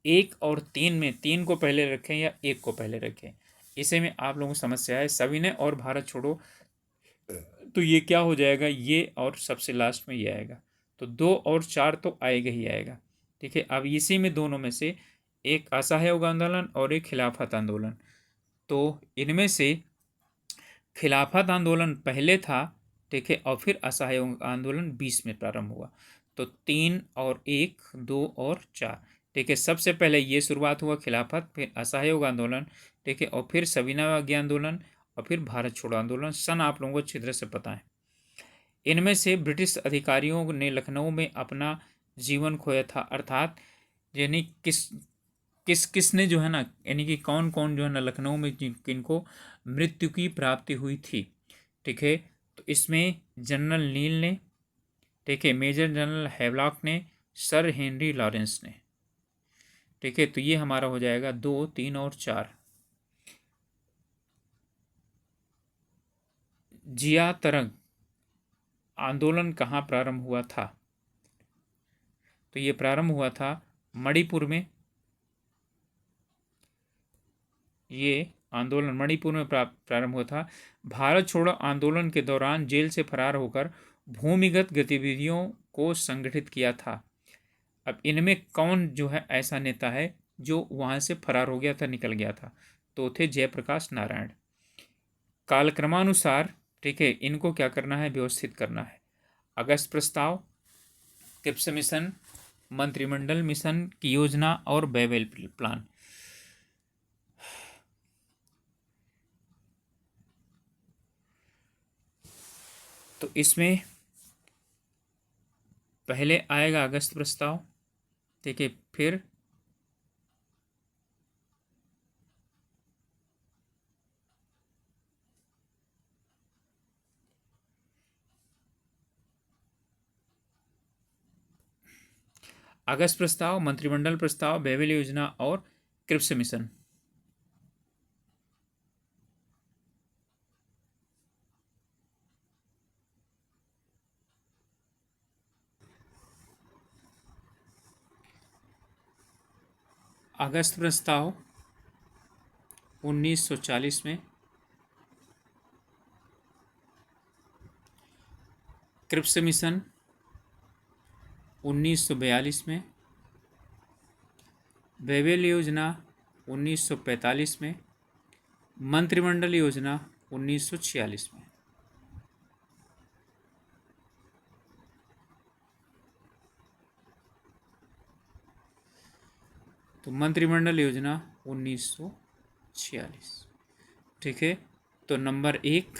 1 और 3 में 3 को पहले रखें या 1 को पहले रखें, इसे में आप लोगों को समस्या है। सविनय और भारत छोड़ो, तो ये क्या हो जाएगा? ये और सबसे लास्ट में ये आएगा, तो 2 और 4 तो आएगा ही आएगा। ठीक है, अब इसी में दोनों में से एक असहयोग आंदोलन और एक खिलाफत आंदोलन, तो इनमें से खिलाफत आंदोलन पहले था। ठीक है, और फिर असहयोग आंदोलन 20 में प्रारंभ हुआ। तो 3 और 1, 2 और 4। ठीक है, सबसे पहले ये शुरुआत हुआ खिलाफत, फिर असहयोग आंदोलन, ठीक है, और फिर सविनय अवज्ञा आंदोलन, और फिर भारत छोड़ो आंदोलन। सन आप लोगों को अच्छी तरह से पता है। इनमें से ब्रिटिश अधिकारियों ने लखनऊ में अपना जीवन खोया था, अर्थात यानी किसने जो है ना, यानी कि कौन कौन जो है ना लखनऊ में किनको मृत्यु की प्राप्ति हुई थी? ठीक है, तो इसमें जनरल नील ने, ठीक है, मेजर जनरल हैवलॉक ने, सर हेनरी लॉरेंस ने। ठीक है, तो ये हमारा हो जाएगा 2, 3 और 4। जिया तरंग आंदोलन कहाँ प्रारंभ हुआ था? तो ये प्रारंभ हुआ था मणिपुर में। ये आंदोलन मणिपुर में प्रारंभ हुआ था। भारत छोड़ो आंदोलन के दौरान जेल से फरार होकर भूमिगत गतिविधियों को संगठित किया था। अब इनमें कौन जो है ऐसा नेता है जो वहां से फरार हो गया था, निकल गया था? तो थे जयप्रकाश नारायण। कालक्रमानुसार ठीक है इनको क्या करना है? व्यवस्थित करना है। अगस्त प्रस्ताव, क्रिप्स मिशन, मंत्रिमंडल मिशन की योजना और बेवेल प्लान। तो इसमें पहले आएगा अगस्त प्रस्ताव, ठीक है, फिर अगस्त प्रस्ताव, मंत्रिमंडल प्रस्ताव, बेवेल योजना और क्रिप्स मिशन। अगस्त प्रस्ताव 1940 में, क्रिप्स मिशन 1942 में, बेवेल योजना 1945 में, मंत्रिमंडल योजना 1946 में। तो मंत्रिमंडल योजना 1946। ठीक है, तो नंबर 1,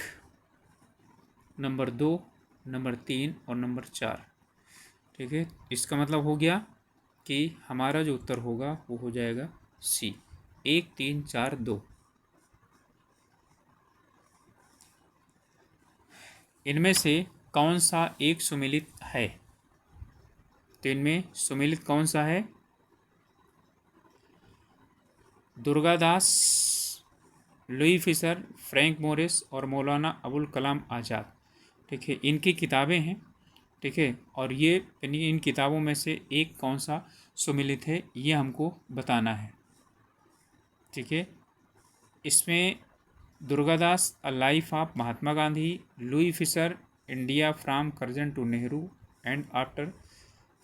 नंबर 2, नंबर 3 और नंबर 4। ठीक है, इसका मतलब हो गया कि हमारा जो उत्तर होगा वो हो जाएगा सी, 1, 3, 4, 2। इनमें से कौन सा एक सुमेलित है? तो इनमें सुमेलित कौन सा है? दुर्गादास, लुई फिशर, फ्रैंक मोरिस और मौलाना अबुल कलाम आज़ाद। ठीक है, इनकी किताबें हैं। ठीक है, और ये इन किताबों में से एक कौन सा सुमेलित है ये हमको बताना है। ठीक है, इसमें Durgadas a life of Mahatma Gandhi, Louis Fischer India from Curzon to Nehru and after,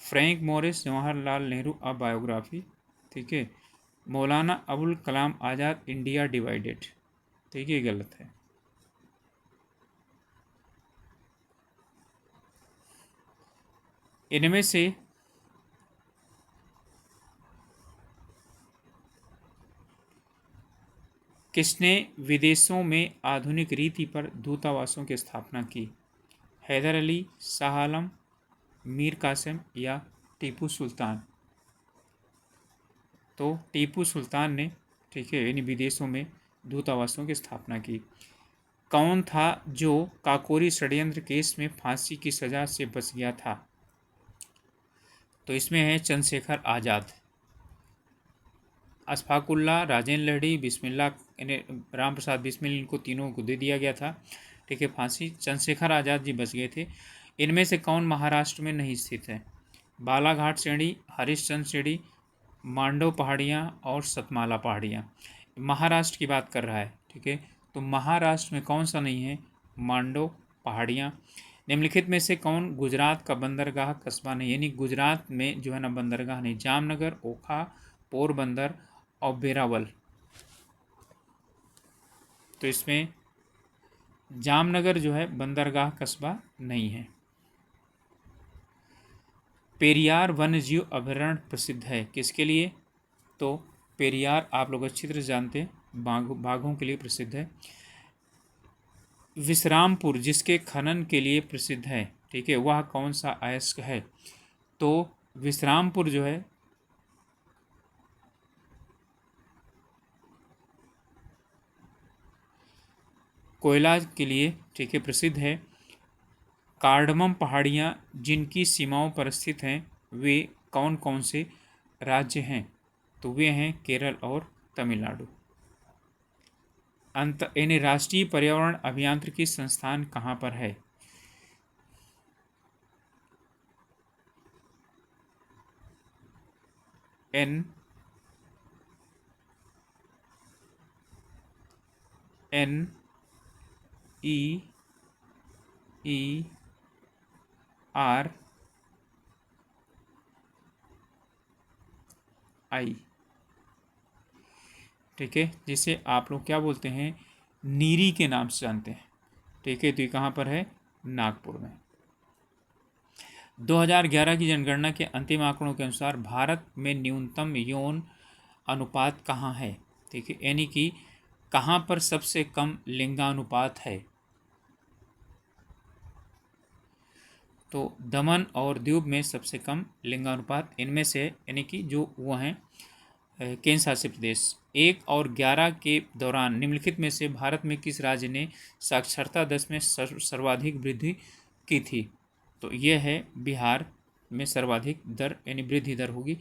Frank Moraes Jawaharlal Nehru a biography. ठीक है, मौलाना अबुल कलाम आज़ाद इंडिया डिवाइडेड। ठीक है, गलत है। इनमें से किसने विदेशों में आधुनिक रीति पर दूतावासों की स्थापना की? हैदर अली, शाह आलम, मीर कासिम या टीपू सुल्तान? तो टीपू सुल्तान ने, ठीक है, इन विदेशों में दूतावासों की स्थापना की। कौन था जो काकोरी षड्यंत्र केस में फांसी की सजा से बच गया था? तो इसमें है चंद्रशेखर आज़ाद। अशफाकुल्ला, राजेंद्र लहड़ी, बिस्मिल्ला, राम प्रसाद बिस्मिल, इनको तीनों को दे दिया गया था। ठीक है, फांसी। चंद्रशेखर आज़ाद जी बच गए थे। इनमें से कौन महाराष्ट्र में नहीं स्थित है? बालाघाट श्रेणी, हरिश्चंद्र श्रेणी, मांडव पहाड़ियाँ और सतमाला पहाड़ियाँ। महाराष्ट्र की बात कर रहा है। ठीक है, तो महाराष्ट्र में कौन सा नहीं है? मांडव पहाड़ियाँ। निम्नलिखित में से कौन गुजरात का बंदरगाह कस्बा नहीं? यानी गुजरात में जो है ना बंदरगाह नहीं। जामनगर, ओखा, पोरबंदर और वेरावल। तो इसमें जामनगर जो है बंदरगाह कस्बा नहीं है। पेरियार वन्यजीव अभयारण्य प्रसिद्ध है किसके लिए? तो पेरियार आप लोग अच्छी तरह जानते हैं, बाघों के लिए प्रसिद्ध है। विश्रामपुर जिसके खनन के लिए प्रसिद्ध है, ठीक है, वह कौन सा अयस्क है? तो विश्रामपुर जो है कोयला के लिए, ठीक है, प्रसिद्ध है। कार्डमम पहाड़ियाँ जिनकी सीमाओं पर स्थित हैं वे कौन कौन से राज्य हैं? तो वे हैं केरल और तमिलनाडु। यानी राष्ट्रीय पर्यावरण अभियांत्रिकी संस्थान कहाँ पर है? NEER I, ठीक है, जिसे आप लोग क्या बोलते हैं? नीरी के नाम से जानते हैं। ठीक है, तो ये कहाँ पर है? नागपुर में। 2011 की जनगणना के अंतिम आंकड़ों के अनुसार भारत में न्यूनतम यौन अनुपात कहाँ है? ठीक है, यानी कि कहाँ पर सबसे कम लिंगानुपात है? तो दमन और दीव में सबसे कम लिंगानुपात इनमें से, यानी कि जो वो हैं केंद्र शासित प्रदेश। 1 और 11 के दौरान निम्नलिखित में से भारत में किस राज्य ने साक्षरता दर में सर्वाधिक वृद्धि की थी? तो ये है बिहार में सर्वाधिक दर, यानी वृद्धि दर होगी।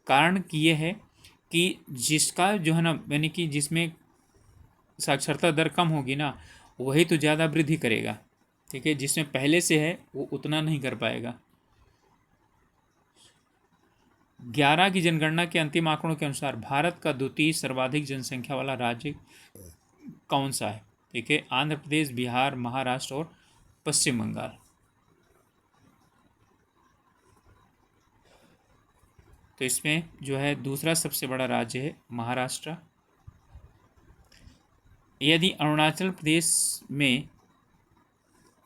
कारण कि ये है कि जिसका जो है ना, यानी कि जिसमें साक्षरता दर कम होगी ना, वही तो ज़्यादा वृद्धि करेगा। ठीक है, जिसमें पहले से है वो उतना नहीं कर पाएगा। 11 की जनगणना के अंतिम आंकड़ों के अनुसार भारत का द्वितीय सर्वाधिक जनसंख्या वाला राज्य कौन सा है? ठीक है, आंध्र प्रदेश, बिहार, महाराष्ट्र और पश्चिम बंगाल। तो इसमें जो है दूसरा सबसे बड़ा राज्य है महाराष्ट्र। यदि अरुणाचल प्रदेश में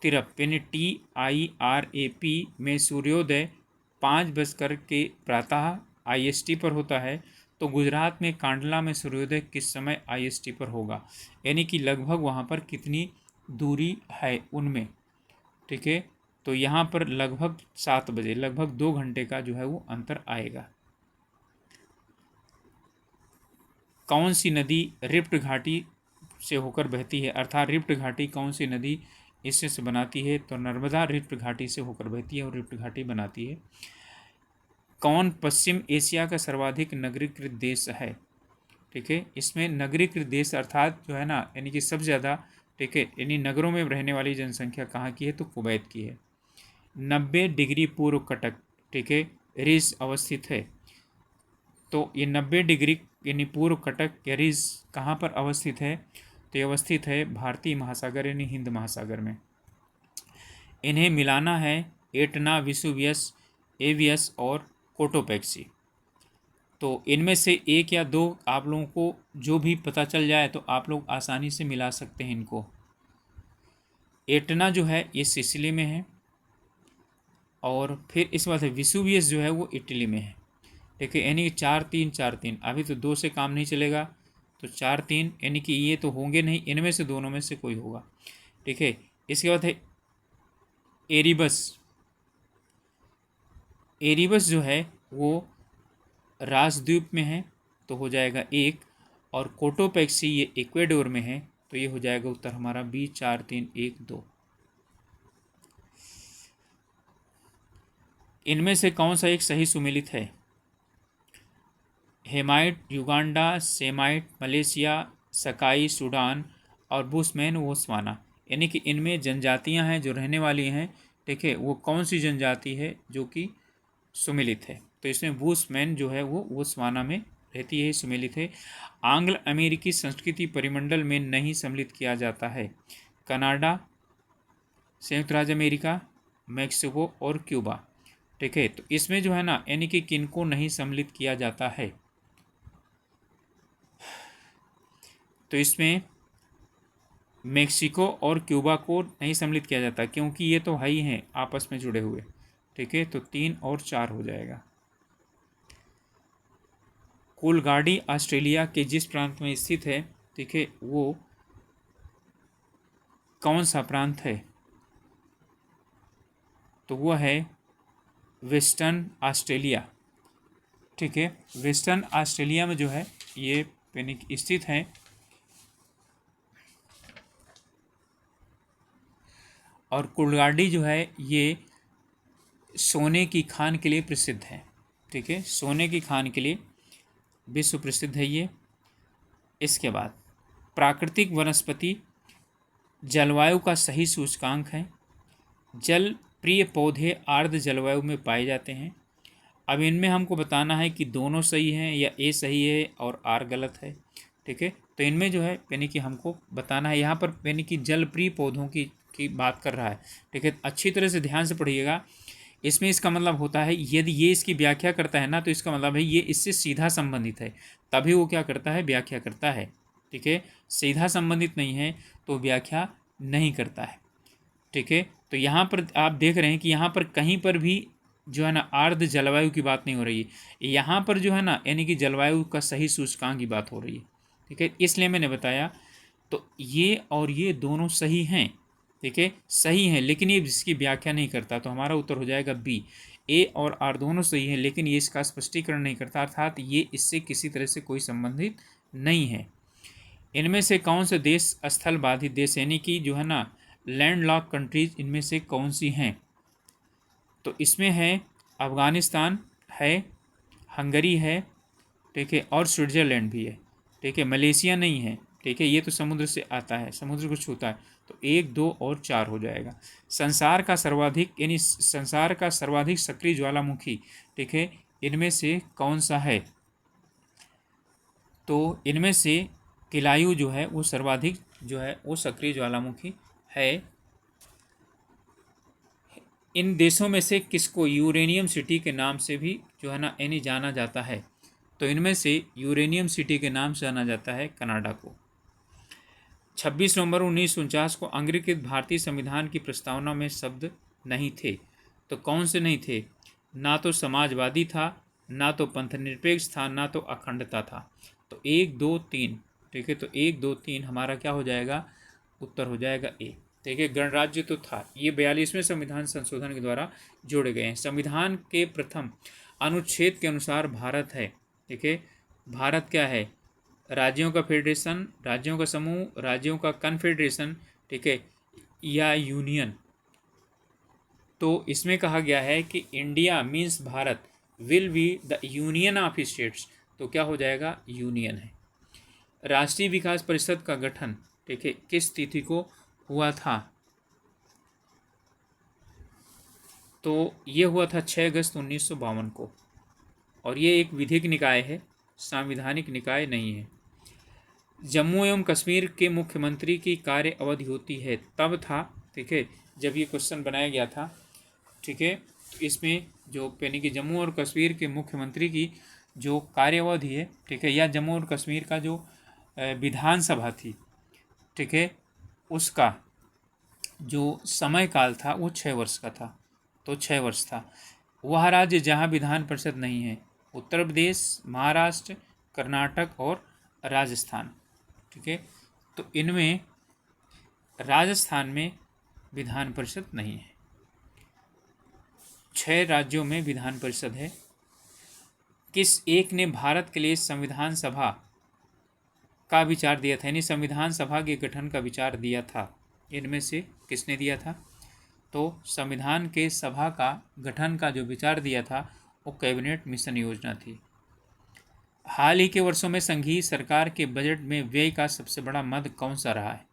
तिरप यानी TIRAP में सूर्योदय 5 बजकर के प्रातः IST पर होता है, तो गुजरात में कांडला में सूर्योदय किस समय IST पर होगा, यानी कि लगभग वहाँ पर कितनी दूरी है उनमें। ठीक है, तो यहाँ पर लगभग 7 बजे, लगभग 2 घंटे का जो है वो अंतर आएगा। कौन सी नदी रिफ्ट घाटी से होकर बहती है, अर्थात रिफ्ट घाटी कौन सी नदी इससे से बनाती है, तो नर्मदा रिफ्ट घाटी से होकर बहती है और रिफ्ट घाटी बनाती है। कौन पश्चिम एशिया का सर्वाधिक नगरीकृत देश है। ठीक है, इसमें नगरीकृत देश अर्थात जो है ना, यानी कि सबसे ज़्यादा, ठीक है, यानी नगरों में रहने वाली जनसंख्या कहाँ की है, तो कुवैत की है। 90 डिग्री पूर्व कटक, ठीक है, रिज अवस्थित है। तो ये 90 डिग्री यानी पूर्व कटक या रिज कहाँ पर अवस्थित है, तो ये अवस्थित है भारतीय महासागर यानी हिंद महासागर में। इन्हें मिलाना है एटना, विसुवियस, एवियस और कोटोपैक्सी। तो इनमें से एक या दो आप लोगों को जो भी पता चल जाए तो आप लोग आसानी से मिला सकते हैं इनको। एटना जो है ये सिसिली में है, और फिर इस बात है विसुवियस जो है वो इटली में है। ठीक है, यानी 4-3-4-3, अभी तो 2 से काम नहीं चलेगा, तो 4-3 यानी कि ये तो होंगे नहीं, इनमें से दोनों में से कोई होगा। ठीक है, इसके बाद है एरिबस। एरिबस जो है वो राजद्वीप में है, तो हो जाएगा 1, और कोटोपैक्सी ये इक्वेडोर में है, तो ये हो जाएगा उत्तर हमारा बी, 4-3-1-2। इनमें से कौन सा एक सही सुमेलित है। हेमाइट युगांडा, सेमाइट मलेशिया, सकाई सूडान और बुशमैन बोत्सवाना, यानी कि इनमें जनजातियां हैं जो रहने वाली हैं। ठीक है, वो कौन सी जनजाति है जो कि सुमेलित है, तो इसमें बुशमैन जो है वो बोत्सवाना में रहती है, सुमेलित है। आंग्ल अमेरिकी संस्कृति परिमंडल में नहीं सम्मिलित किया जाता है। कनाडा, संयुक्त राज्य अमेरिका, मैक्सिको और क्यूबा। ठीक है, तो इसमें जो है ना, यानी कि किनको नहीं सम्मिलित किया जाता है, तो इसमें मेक्सिको और क्यूबा को नहीं सम्मिलित किया जाता, क्योंकि ये तो है ही हैं आपस में जुड़े हुए। ठीक है, तो 3 और 4 हो जाएगा। कोलगाडी ऑस्ट्रेलिया के जिस प्रांत में स्थित है, ठीक है, वो कौन सा प्रांत है, तो वो है वेस्टर्न ऑस्ट्रेलिया। ठीक है, वेस्टर्न ऑस्ट्रेलिया में जो है ये पेनिक स्थित है, और कोलगाडी जो है ये सोने की खान के लिए प्रसिद्ध है। ठीक है, सोने की खान के लिए विश्व प्रसिद्ध है ये। इसके बाद प्राकृतिक वनस्पति जलवायु का सही सूचकांक है। जल प्रिय पौधे आर्द्र जलवायु में पाए जाते हैं। अब इनमें हमको बताना है कि दोनों सही हैं या ए सही है और आर गलत है। ठीक है, तो इनमें जो है यानी कि हमको बताना है, यहाँ पर यानी कि जल प्रिय पौधों की बात कर रहा है। ठीक है, अच्छी तरह से ध्यान से पढ़िएगा। इसमें इसका मतलब होता है यदि ये इसकी व्याख्या करता है ना, तो इसका मतलब है ये इससे सीधा संबंधित है, तभी वो क्या करता है, व्याख्या करता है। ठीक है, सीधा संबंधित नहीं है तो व्याख्या नहीं करता है। ठीक है, तो यहाँ पर आप देख रहे हैं कि यहाँ पर कहीं पर भी जो है ना आर्द्र जलवायु की बात नहीं हो रही है, यहाँ पर जो है ना यानी कि जलवायु का सही सूचकांक की बात हो रही है। ठीक है, इसलिए मैंने बताया, तो ये और ये दोनों सही हैं। ठीक है, सही हैं, लेकिन ये इसकी व्याख्या नहीं करता, तो हमारा उत्तर हो जाएगा बी। ए और आर दोनों सही हैं, लेकिन ये इसका स्पष्टीकरण नहीं करता, अर्थात ये इससे किसी तरह से कोई संबंधित नहीं है। इनमें से कौन से देश स्थल बाधित देश यानी कि जो है ना लैंडलॉक कंट्रीज, इनमें से कौन सी हैं, तो इसमें है अफ़गानिस्तान है, हंगरी है, ठीक है, और स्विट्ज़रलैंड भी है। ठीक है, मलेशिया नहीं है। ठीक है, ये तो समुद्र से आता है, समुद्र को छूता है, तो 1, 2 और 4 हो जाएगा। संसार का सर्वाधिक सक्रिय ज्वालामुखी, ठीक है, इनमें से कौन सा है, तो इनमें से किलायू जो है वो सर्वाधिक जो है वो सक्रिय ज्वालामुखी है। इन देशों में से किसको यूरेनियम सिटी के नाम से भी जो है ना यानी जाना जाता है, तो इनमें से यूरेनियम सिटी के नाम से जाना जाता है कनाडा को। 26 नवंबर 1949 को अंगीकृत भारतीय संविधान की प्रस्तावना में शब्द नहीं थे, तो कौन से नहीं थे, ना तो समाजवादी था, ना तो पंथनिरपेक्ष था, ना तो अखंडता था। तो 1 2 3, ठीक है, तो 1 2 3 हमारा क्या हो जाएगा, उत्तर हो जाएगा ए। देखिए गणराज्य तो था, ये 42वें संविधान संशोधन के द्वारा जोड़े गए हैं। संविधान के प्रथम अनुच्छेद के अनुसार भारत है, ठीक है, भारत क्या है, राज्यों का फेडरेशन, राज्यों का समूह, राज्यों का कन्फेडरेशन, ठीक है, या यूनियन। तो इसमें कहा गया है कि India means Bharat will be the union of states, तो क्या हो जाएगा, यूनियन है। राष्ट्रीय विकास परिषद का गठन, ठीक है, किस तिथि को हुआ था, तो ये हुआ था 6 अगस्त 1952 को। और ये एक विधिक निकाय है, संवैधानिक निकाय नहीं है। जम्मू एवं कश्मीर के मुख्यमंत्री की कार्य अवधि होती है, तब था, ठीक है, जब ये क्वेश्चन बनाया गया था, ठीक है, तो इसमें जो यानी कि जम्मू और कश्मीर के मुख्यमंत्री की जो कार्य अवधि है, ठीक है, या जम्मू और कश्मीर का जो विधानसभा थी, ठीक है, उसका जो समय काल था वो 6 वर्ष का था, तो 6 वर्ष था। वह राज्य जहाँ विधान परिषद नहीं है, उत्तर प्रदेश, महाराष्ट्र, कर्नाटक और राजस्थान, ठीक है, तो इनमें राजस्थान में विधान परिषद नहीं है। 6 राज्यों में विधान परिषद है। किस एक ने भारत के लिए संविधान सभा का विचार दिया था, यानी संविधान सभा के गठन का विचार दिया था, इनमें से किसने दिया था, तो संविधान के सभा का गठन का जो विचार दिया था वो कैबिनेट मिशन योजना थी। हाल ही के वर्षों में संघीय सरकार के बजट में व्यय का सबसे बड़ा मद कौन सा रहा है,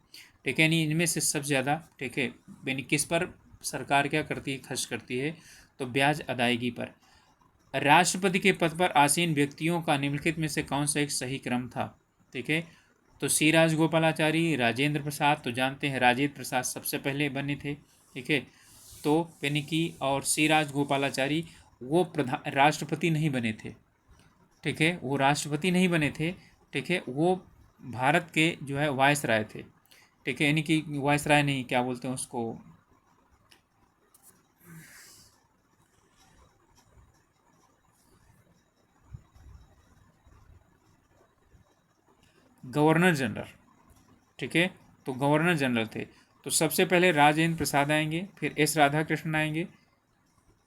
ठीक है, यानी इनमें से सबसे ज़्यादा, ठीक है, यानी किस पर सरकार क्या करती है, खर्च करती है, तो ब्याज अदायगी पर। राष्ट्रपति के पद पर आसीन व्यक्तियों का निम्नलिखित में से कौन सा एक सही क्रम था, ठीक है, तो सी राजगोपालाचारी, राजेंद्र प्रसाद, तो जानते हैं राजेंद्र प्रसाद सबसे पहले बने थे, ठीक है, तो यानी कि और सी राजगोपालाचारी वो प्रधान राष्ट्रपति नहीं बने थे, ठीक है, वो राष्ट्रपति नहीं बने थे, ठीक है, वो भारत के जो है वायसराय थे, ठीक है, यानी कि वायसराय नहीं, क्या बोलते हैं उसको, गवर्नर जनरल, ठीक है, तो गवर्नर जनरल थे। तो सबसे पहले राजेंद्र प्रसाद आएंगे, फिर एस राधाकृष्णन आएंगे,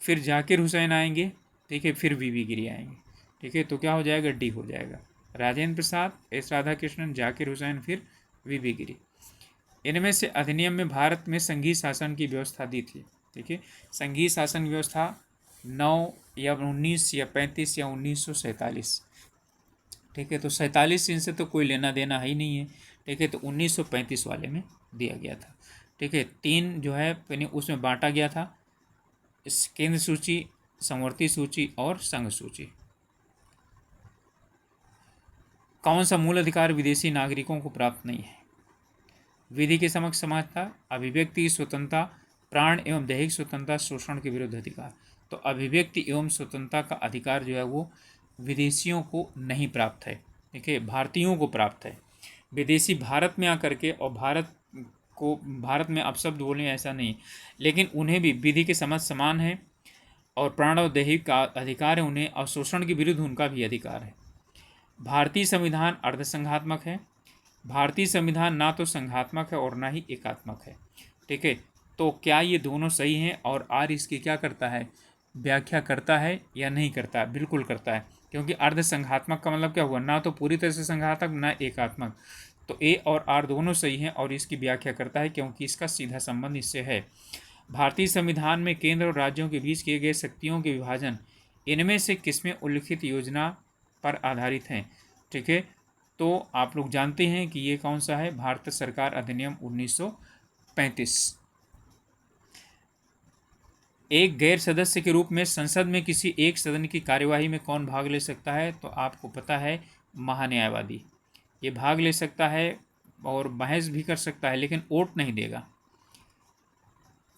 फिर जाकिर हुसैन आएंगे, ठीक है, फिर वी गिरी आएंगे, ठीक है, तो क्या हो जाएगा, डी हो जाएगा, राजेंद्र प्रसाद, एस राधाकृष्णन, जाकिर हुसैन, फिर वी गिरी। इनमें से अधिनियम में भारत में संघीय शासन की व्यवस्था दी थी, ठीक है, संघीय शासन व्यवस्था 9 या 19 या 35 या 1947, ठीक है, तो 47 इनसे तो कोई लेना देना है ही नहीं है, ठीक है, तो 1935 वाले में दिया गया था, ठीक है। 3 जो है यानी उसमें बांटा गया था, इस केंद्र सूची, समवर्ती सूची और संघ सूची। कौन सा मूल अधिकार विदेशी नागरिकों को प्राप्त नहीं है, विधि के समक्ष समानता, अभिव्यक्ति की स्वतंत्रता, प्राण एवं दैहिक स्वतंत्रता, शोषण के विरुद्ध अधिकार। तो अभिव्यक्ति एवं स्वतंत्रता का अधिकार जो है वो विदेशियों को नहीं प्राप्त है, ठीक है, भारतीयों को प्राप्त है। विदेशी भारत में आकर के और भारत में अपशब्द बोलें ऐसा नहीं, लेकिन उन्हें भी विधि के समझ समान है और प्राण और दैहिक का अधिकार है उन्हें, और शोषण के विरुद्ध उनका भी अधिकार है। भारतीय संविधान अर्धसंघात्मक है, भारतीय संविधान ना तो संघात्मक है और ना ही एकात्मक है, ठीक है, तो क्या ये दोनों सही हैं, और आर इसकी क्या करता है, व्याख्या करता है या नहीं करता है, बिल्कुल करता है, क्योंकि अर्धसंघात्मक का मतलब क्या हुआ, ना तो पूरी तरह से संघातक ना एकात्मक, तो ए और आर दोनों सही हैं और इसकी व्याख्या करता है क्योंकि इसका सीधा संबंध इससे है। भारतीय संविधान में केंद्र और राज्यों के बीच किए गए शक्तियों के विभाजन इनमें से किसमें उल्लिखित योजना पर आधारित हैं, ठीक है, तो आप लोग जानते हैं कि ये कौन सा है, भारत सरकार अधिनियम 1935। एक गैर सदस्य के रूप में संसद में किसी एक सदन की कार्यवाही में कौन भाग ले सकता है, तो आपको पता है महान्यायवादी, ये भाग ले सकता है और बहस भी कर सकता है लेकिन वोट नहीं देगा।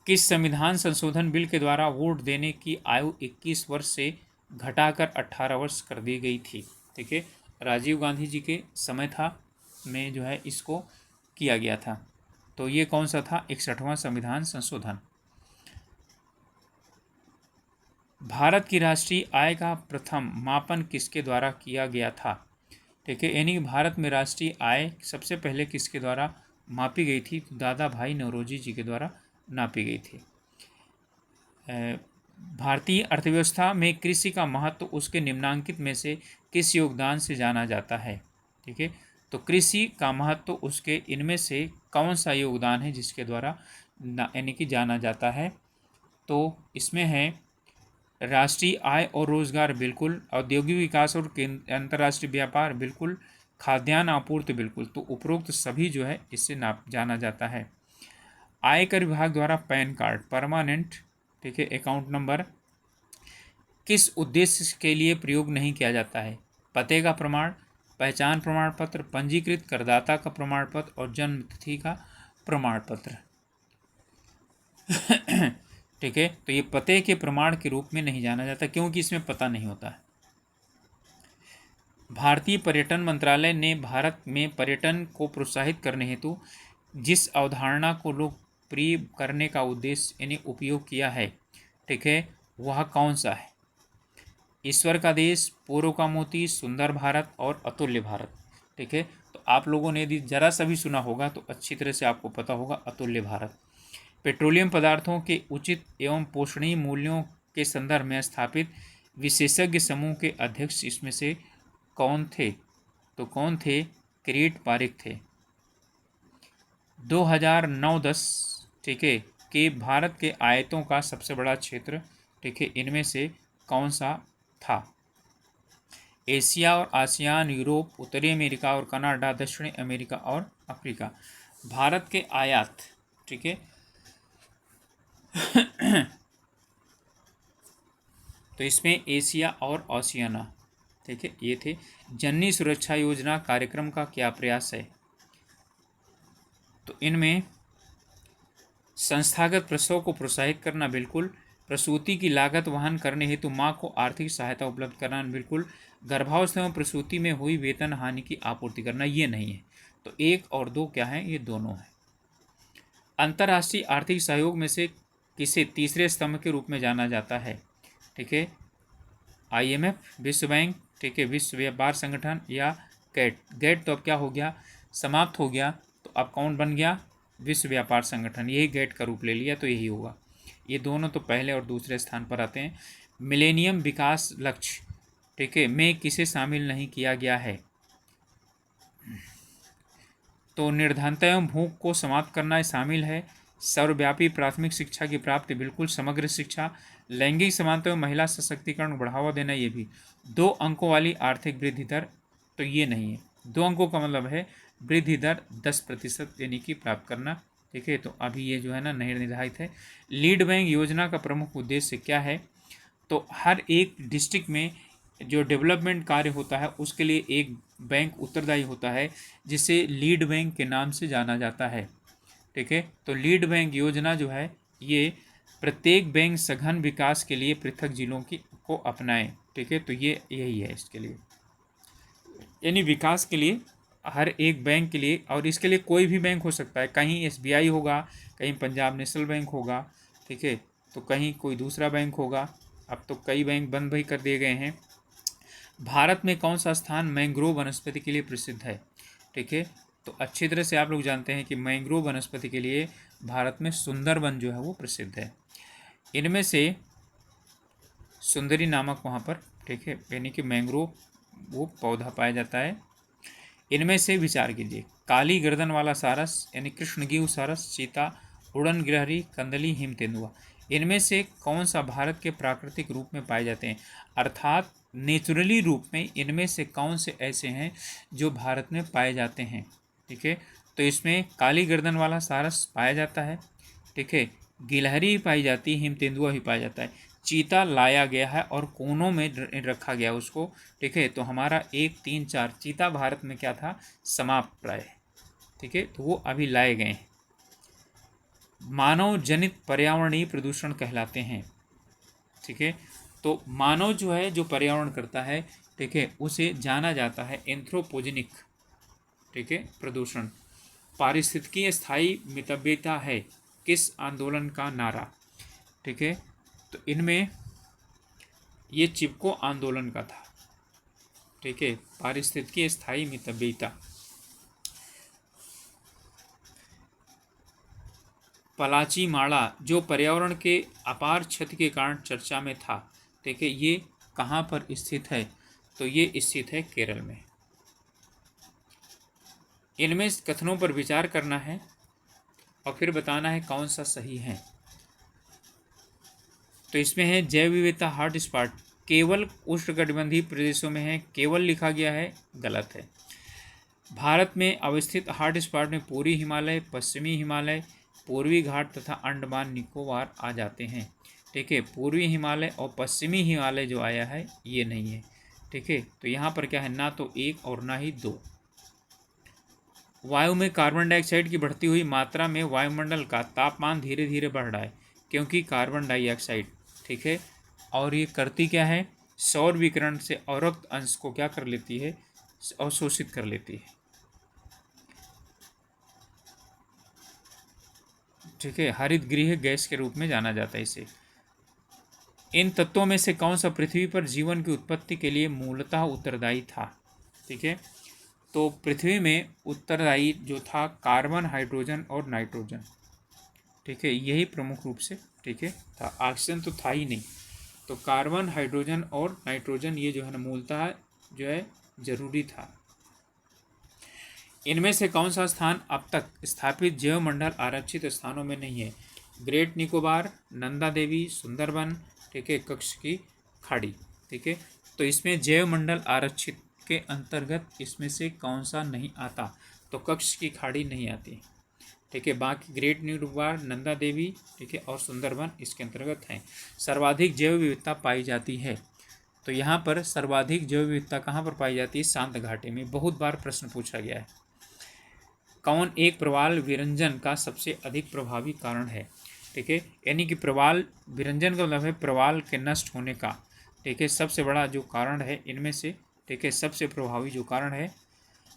किस संविधान संशोधन बिल के द्वारा वोट देने की आयु 21 वर्ष से घटाकर 18 वर्ष कर दी गई थी, ठीक है, राजीव गांधी जी के समय था में जो है इसको किया गया था। तो ये कौन सा था, 61वां संविधान संशोधन। भारत की राष्ट्रीय आय का प्रथम मापन किसके द्वारा किया गया था? ठीक है, यानी कि भारत में राष्ट्रीय आय सबसे पहले किसके द्वारा मापी गई थी? दादा भाई नौरोजी जी के द्वारा नापी गई थी। भारतीय अर्थव्यवस्था में कृषि का महत्व उसके निम्नांकित में से किस योगदान से जाना जाता है? ठीक है, तो कृषि का महत्व उसके इनमें से कौन सा योगदान है जिसके द्वारा यानी कि जाना जाता है? तो इसमें है राष्ट्रीय आय और रोजगार बिल्कुल, औद्योगिक विकास और अंतर्राष्ट्रीय व्यापार बिल्कुल, खाद्यान्न आपूर्ति बिल्कुल। तो उपरोक्त सभी जो है इससे नाप जाना जाता है। आयकर विभाग द्वारा पैन कार्ड परमानेंट, ठीक है, अकाउंट नंबर किस उद्देश्य के लिए प्रयोग नहीं किया जाता है? पते का प्रमाण, पहचान प्रमाण पत्र, पंजीकृत करदाता का प्रमाण पत्र और जन्म तिथि का प्रमाण पत्र। ठीक है, तो ये पते के प्रमाण के रूप में नहीं जाना जाता क्योंकि इसमें पता नहीं होता है। भारतीय पर्यटन मंत्रालय ने भारत में पर्यटन को प्रोत्साहित करने हेतु जिस अवधारणा को लोकप्रिय करने का उद्देश्य यानी उपयोग किया है, ठीक है, वह कौन सा है? ईश्वर का देश, पूर्व का मोती, सुंदर भारत और अतुल्य भारत। ठीक है, तो आप लोगों ने यदि जरा सा भी सुना होगा तो अच्छी तरह से आपको पता होगा अतुल्य भारत। पेट्रोलियम पदार्थों के उचित एवं पोषणीय मूल्यों के संदर्भ में स्थापित विशेषज्ञ समूह के अध्यक्ष इसमें से कौन थे? तो कौन थे? किरीट पारिक थे। 2009-10, ठीक है, के भारत के आयतों का सबसे बड़ा क्षेत्र, ठीक है, इनमें से कौन सा था? एशिया और आसियान, यूरोप, उत्तरी अमेरिका और कनाडा, दक्षिणी अमेरिका और अफ्रीका। भारत के आयात, ठीक है, तो इसमें एशिया और ओशियाना, ठीक है, ये थे। जननी सुरक्षा योजना कार्यक्रम का क्या प्रयास है? तो इनमें संस्थागत प्रसव को प्रोत्साहित करना बिल्कुल, प्रसूति की लागत वहन करने हेतु माँ को आर्थिक सहायता उपलब्ध कराना बिल्कुल, गर्भावस्था एवं प्रसूति में हुई वेतन हानि की आपूर्ति करना ये नहीं है। तो 1 और 2 क्या है? ये दोनों है। अंतर्राष्ट्रीय आर्थिक सहयोग में से किसे तीसरे स्तंभ के रूप में जाना जाता है? ठीक है, IMF, विश्व बैंक, ठीक है, विश्व व्यापार संगठन या गेट। गेट तो अब क्या हो गया? समाप्त हो गया। तो अब कौन बन गया? विश्व व्यापार संगठन। यही गेट का रूप ले लिया तो यही होगा। ये दोनों तो पहले और दूसरे स्थान पर आते हैं। मिलेनियम विकास लक्ष्य, ठीक है, में किसे शामिल नहीं किया गया है? तो निर्धनता एवं भूख को समाप्त करना शामिल है। सर्वव्यापी प्राथमिक शिक्षा की प्राप्ति बिल्कुल, समग्र शिक्षा, लैंगिक समानता एवं महिला सशक्तिकरण को बढ़ावा देना ये भी। 2 अंकों वाली आर्थिक वृद्धि दर, तो ये नहीं है। 2 अंकों का मतलब है वृद्धि दर 10% यानी कि प्राप्त करना। ठीक है, तो अभी ये जो है ना नहीं निर्धारित है। लीड बैंक योजना का प्रमुख उद्देश्य क्या है? तो हर एक डिस्ट्रिक्ट में जो डेवलपमेंट कार्य होता है उसके लिए एक बैंक उत्तरदायी होता है जिसे लीड बैंक के नाम से जाना जाता है। ठीक है, तो लीड बैंक योजना जो है ये प्रत्येक बैंक सघन विकास के लिए पृथक जिलों की को अपनाए। ठीक है, तो ये यही है इसके लिए, यानी विकास के लिए हर एक बैंक के लिए। और इसके लिए कोई भी बैंक हो सकता है, कहीं SBI होगा, कहीं पंजाब नेशनल बैंक होगा, ठीक है, तो कहीं कोई दूसरा बैंक होगा। अब तो कई बैंक बंद भी कर दिए गए हैं। भारत में कौन सा स्थान मैंग्रोव वनस्पति के लिए प्रसिद्ध है? ठीक है, तो अच्छी तरह से आप लोग जानते हैं कि मैंग्रोव वनस्पति के लिए भारत में सुंदरबन जो है वो प्रसिद्ध है। इनमें से सुंदरी नामक वहाँ पर, ठीक है, यानी कि मैंग्रोव वो पौधा पाया जाता है। इनमें से विचार कीजिए। काली गर्दन वाला सारस यानी कृष्णगीव सारस, चीता, उड़न गिरहरी, कंदली, हिम तेंदुआ, इनमें से कौन सा भारत के प्राकृतिक रूप में पाए जाते हैं? अर्थात नेचुरली रूप में इनमें से कौन से ऐसे हैं जो भारत में पाए जाते हैं? ठीक है, तो इसमें काली गर्दन वाला सारस पाया जाता है, ठीक है, गिलहरी पाई जाती है, हिम तेंदुआ भी पाया जाता है, चीता लाया गया है और कोनों में रखा गया उसको। ठीक है, तो हमारा 1, 3, 4 चीता भारत में क्या था? समाप्त प्राय। ठीक है, तो वो अभी लाए गए हैं। मानव जनित पर्यावरणीय प्रदूषण कहलाते हैं। ठीक है, तो मानव जो है जो पर्यावरण करता है, ठीक है, उसे जाना जाता है एंथ्रोपोजेनिक, ठीक है, प्रदूषण। पारिस्थितिकी स्थायी मितव्ययता है किस आंदोलन का नारा? ठीक है, तो इनमें ये चिपको आंदोलन का था। ठीक है, पारिस्थितिकी स्थायी मितव्ययिता। पलाची माड़ा जो पर्यावरण के अपार क्षति के कारण चर्चा में था, ठीक है, ये कहाँ पर स्थित है? तो ये स्थित है केरल में। इनमें कथनों पर विचार करना है और फिर बताना है कौन सा सही है। तो इसमें है जैव विविधता हॉटस्पॉट केवल उष्णकटिबंधीय प्रदेशों में है, केवल लिखा गया है, गलत है। भारत में अवस्थित हॉटस्पॉट में पूर्वी हिमालय, पश्चिमी हिमालय, पूर्वी घाट तथा अंडमान निकोबार आ जाते हैं। ठीक है, पूर्वी हिमालय और पश्चिमी हिमालय जो आया है ये नहीं है। ठीक है, तो यहाँ पर क्या है, ना तो एक और ना ही दो। वायु में कार्बन डाइऑक्साइड की बढ़ती हुई मात्रा में वायुमंडल का तापमान धीरे धीरे बढ़ रहा है, क्योंकि कार्बन डाइऑक्साइड, ठीक है, और ये करती क्या है, सौर विकिरण से अवरक्त अंश को क्या कर लेती है, अवशोषित कर लेती है। ठीक है, हरित गृह गैस के रूप में जाना जाता है इसे। इन तत्वों में से कौन सा पृथ्वी पर जीवन की उत्पत्ति के लिए मूलतः उत्तरदायी था? ठीक है, तो पृथ्वी में उत्तरदायी जो था कार्बन, हाइड्रोजन और नाइट्रोजन। ठीक है, यही प्रमुख रूप से, ठीक है, था। ऑक्सीजन तो था ही नहीं, तो कार्बन, हाइड्रोजन और नाइट्रोजन ये जो है ना मूलतः जो है जरूरी था। इनमें से कौन सा स्थान अब तक स्थापित जैव मंडल आरक्षित स्थानों में नहीं है? ग्रेट निकोबार, नंदा देवी, सुंदरबन, ठीक है, कच्छ की खाड़ी। ठीक है, तो इसमें जैव मंडल आरक्षित के अंतर्गत इसमें से कौन सा नहीं आता? तो कच्छ की खाड़ी नहीं आती। ठीक है, बाकी ग्रेट निकोबार, नंदा देवी, ठीक है, और सुंदरबन इसके अंतर्गत हैं। सर्वाधिक जैव विविधता पाई जाती है, तो यहाँ पर सर्वाधिक जैव विविधता कहाँ पर पाई जाती है? शांत घाटी में। बहुत बार प्रश्न पूछा गया है। कौन एक प्रवाल विरंजन का सबसे अधिक प्रभावी कारण है? ठीक है, यानी कि प्रवाल विरंजन का मतलब है प्रवाल के नष्ट होने का, ठीक है, सबसे बड़ा जो कारण है इनमें से, ठीक है, सबसे प्रभावी जो कारण है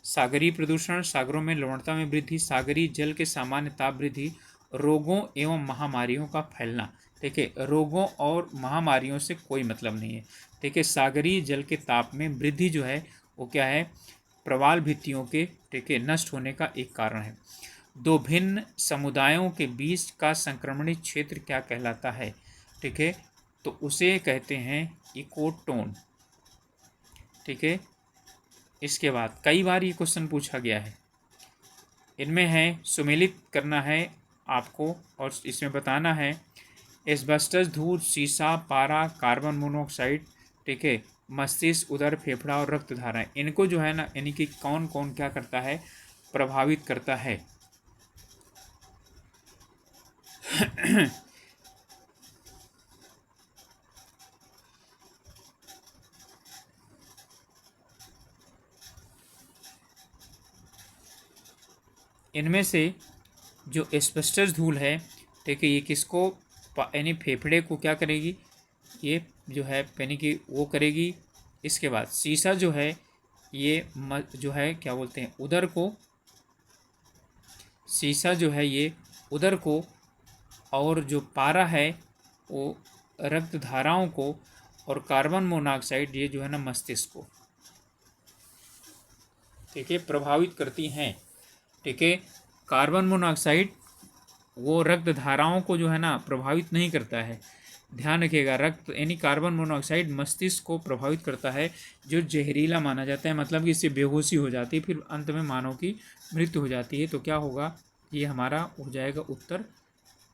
सागरीय प्रदूषण, सागरों में लवणता में वृद्धि, सागरीय जल के सामान्य ताप वृद्धि, रोगों एवं महामारियों का फैलना। ठीक है, रोगों और महामारियों से कोई मतलब नहीं है। ठीक है, सागरीय जल के ताप में वृद्धि जो है वो क्या है? प्रवाल भित्तियों के, ठीक है, नष्ट होने का एक कारण है। दो भिन्न समुदायों के बीच का संक्रमणित क्षेत्र क्या कहलाता है? ठीक है, तो उसे कहते हैं इकोटोन। ठीक है, इसके बाद कई बार ये क्वेश्चन पूछा गया है। इनमें है सुमेलित करना है आपको और इसमें बताना है एस्बेस्टस, धूल, शीशा, पारा, कार्बन मोनोऑक्साइड, ठीक है, मस्तिष्क, उदर, फेफड़ा और रक्त धाराएं, इनको जो है ना, यानी कि कौन कौन क्या करता है, प्रभावित करता है। इनमें से जो एस्बेस्टस धूल है, ठीक है, ये किसको, यानी फेफड़े को क्या करेगी, ये जो है यानी कि वो करेगी। इसके बाद शीशा जो है ये जो है क्या बोलते हैं, उदर को, शीशा जो है ये उदर को, और जो पारा है वो रक्त धाराओं को, और कार्बन मोनोऑक्साइड ये जो है ना मस्तिष्क को, ठीक है, प्रभावित करती हैं। ठीक है, कार्बन मोनोऑक्साइड वो रक्त धाराओं को जो है ना प्रभावित नहीं करता है, ध्यान रखिएगा। रक्त यानी कार्बन मोनोऑक्साइड मस्तिष्क को प्रभावित करता है, जो जहरीला माना जाता है, मतलब कि इससे बेहोशी हो जाती है, फिर अंत में मानव की मृत्यु हो जाती है। तो क्या होगा, ये हमारा हो जाएगा उत्तर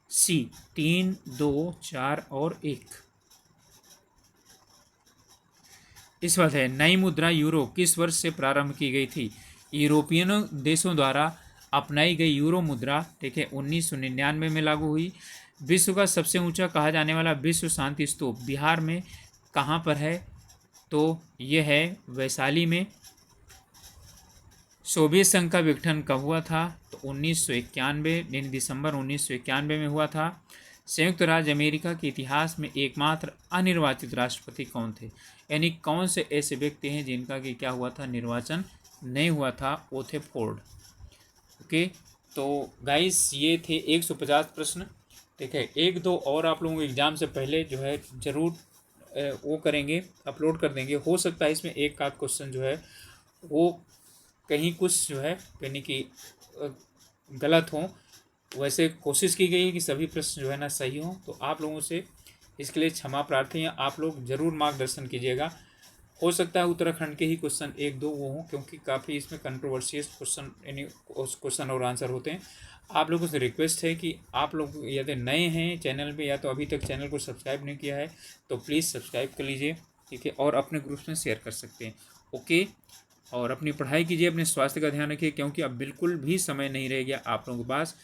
सी, 3, 2, 4 और 1। इस बात है, नई मुद्रा यूरो किस वर्ष से प्रारंभ की गई थी? यूरोपियन देशों द्वारा अपनाई गई यूरो मुद्रा, ठीक है, 1999 में लागू हुई। विश्व का सबसे ऊंचा कहा जाने वाला विश्व शांति स्तूप बिहार में कहाँ पर है? तो यह है वैशाली में। सोवियत संघ का विघटन कब हुआ था? तो 1991, दिसंबर 1991 में हुआ था। संयुक्त राज्य अमेरिका के इतिहास में एकमात्र अनिर्वाचित राष्ट्रपति कौन थे? यानी कौन से ऐसे व्यक्ति हैं जिनका कि क्या हुआ था, निर्वाचन नहीं हुआ था? वो थे फोर्ड। ओके, तो गाइस ये थे 150 प्रश्न। ठीक है, एक दो और आप लोगों को एग्जाम से पहले जो है ज़रूर वो करेंगे, अपलोड कर देंगे। हो सकता है इसमें एक आध क्वेश्चन जो है वो कहीं कुछ जो है यानी कि गलत हों। वैसे कोशिश की गई है कि सभी प्रश्न जो है ना सही हों, तो आप लोगों से इसके लिए क्षमा प्रार्थी हैं। आप लोग ज़रूर मार्गदर्शन कीजिएगा। हो सकता है उत्तराखंड के ही क्वेश्चन एक दो वो हों, क्योंकि काफ़ी इसमें कंट्रोवर्शियल क्वेश्चन यानी क्वेश्चन और आंसर होते हैं। आप लोगों से रिक्वेस्ट है कि आप लोग यदि नए हैं चैनल पे या तो अभी तक चैनल को सब्सक्राइब नहीं किया है तो प्लीज़ सब्सक्राइब कर लीजिए, ठीक है, और अपने ग्रुप्स में शेयर कर सकते हैं। ओके, और अपनी पढ़ाई कीजिए, अपने स्वास्थ्य का ध्यान रखिए, क्योंकि अब बिल्कुल भी समय नहीं रह गया आप लोगों के पास।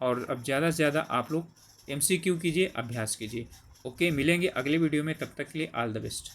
और अब ज़्यादा से ज़्यादा आप लोग MCQ कीजिए, अभ्यास कीजिए। ओके, मिलेंगे अगले वीडियो में, तब तक के लिए ऑल द बेस्ट।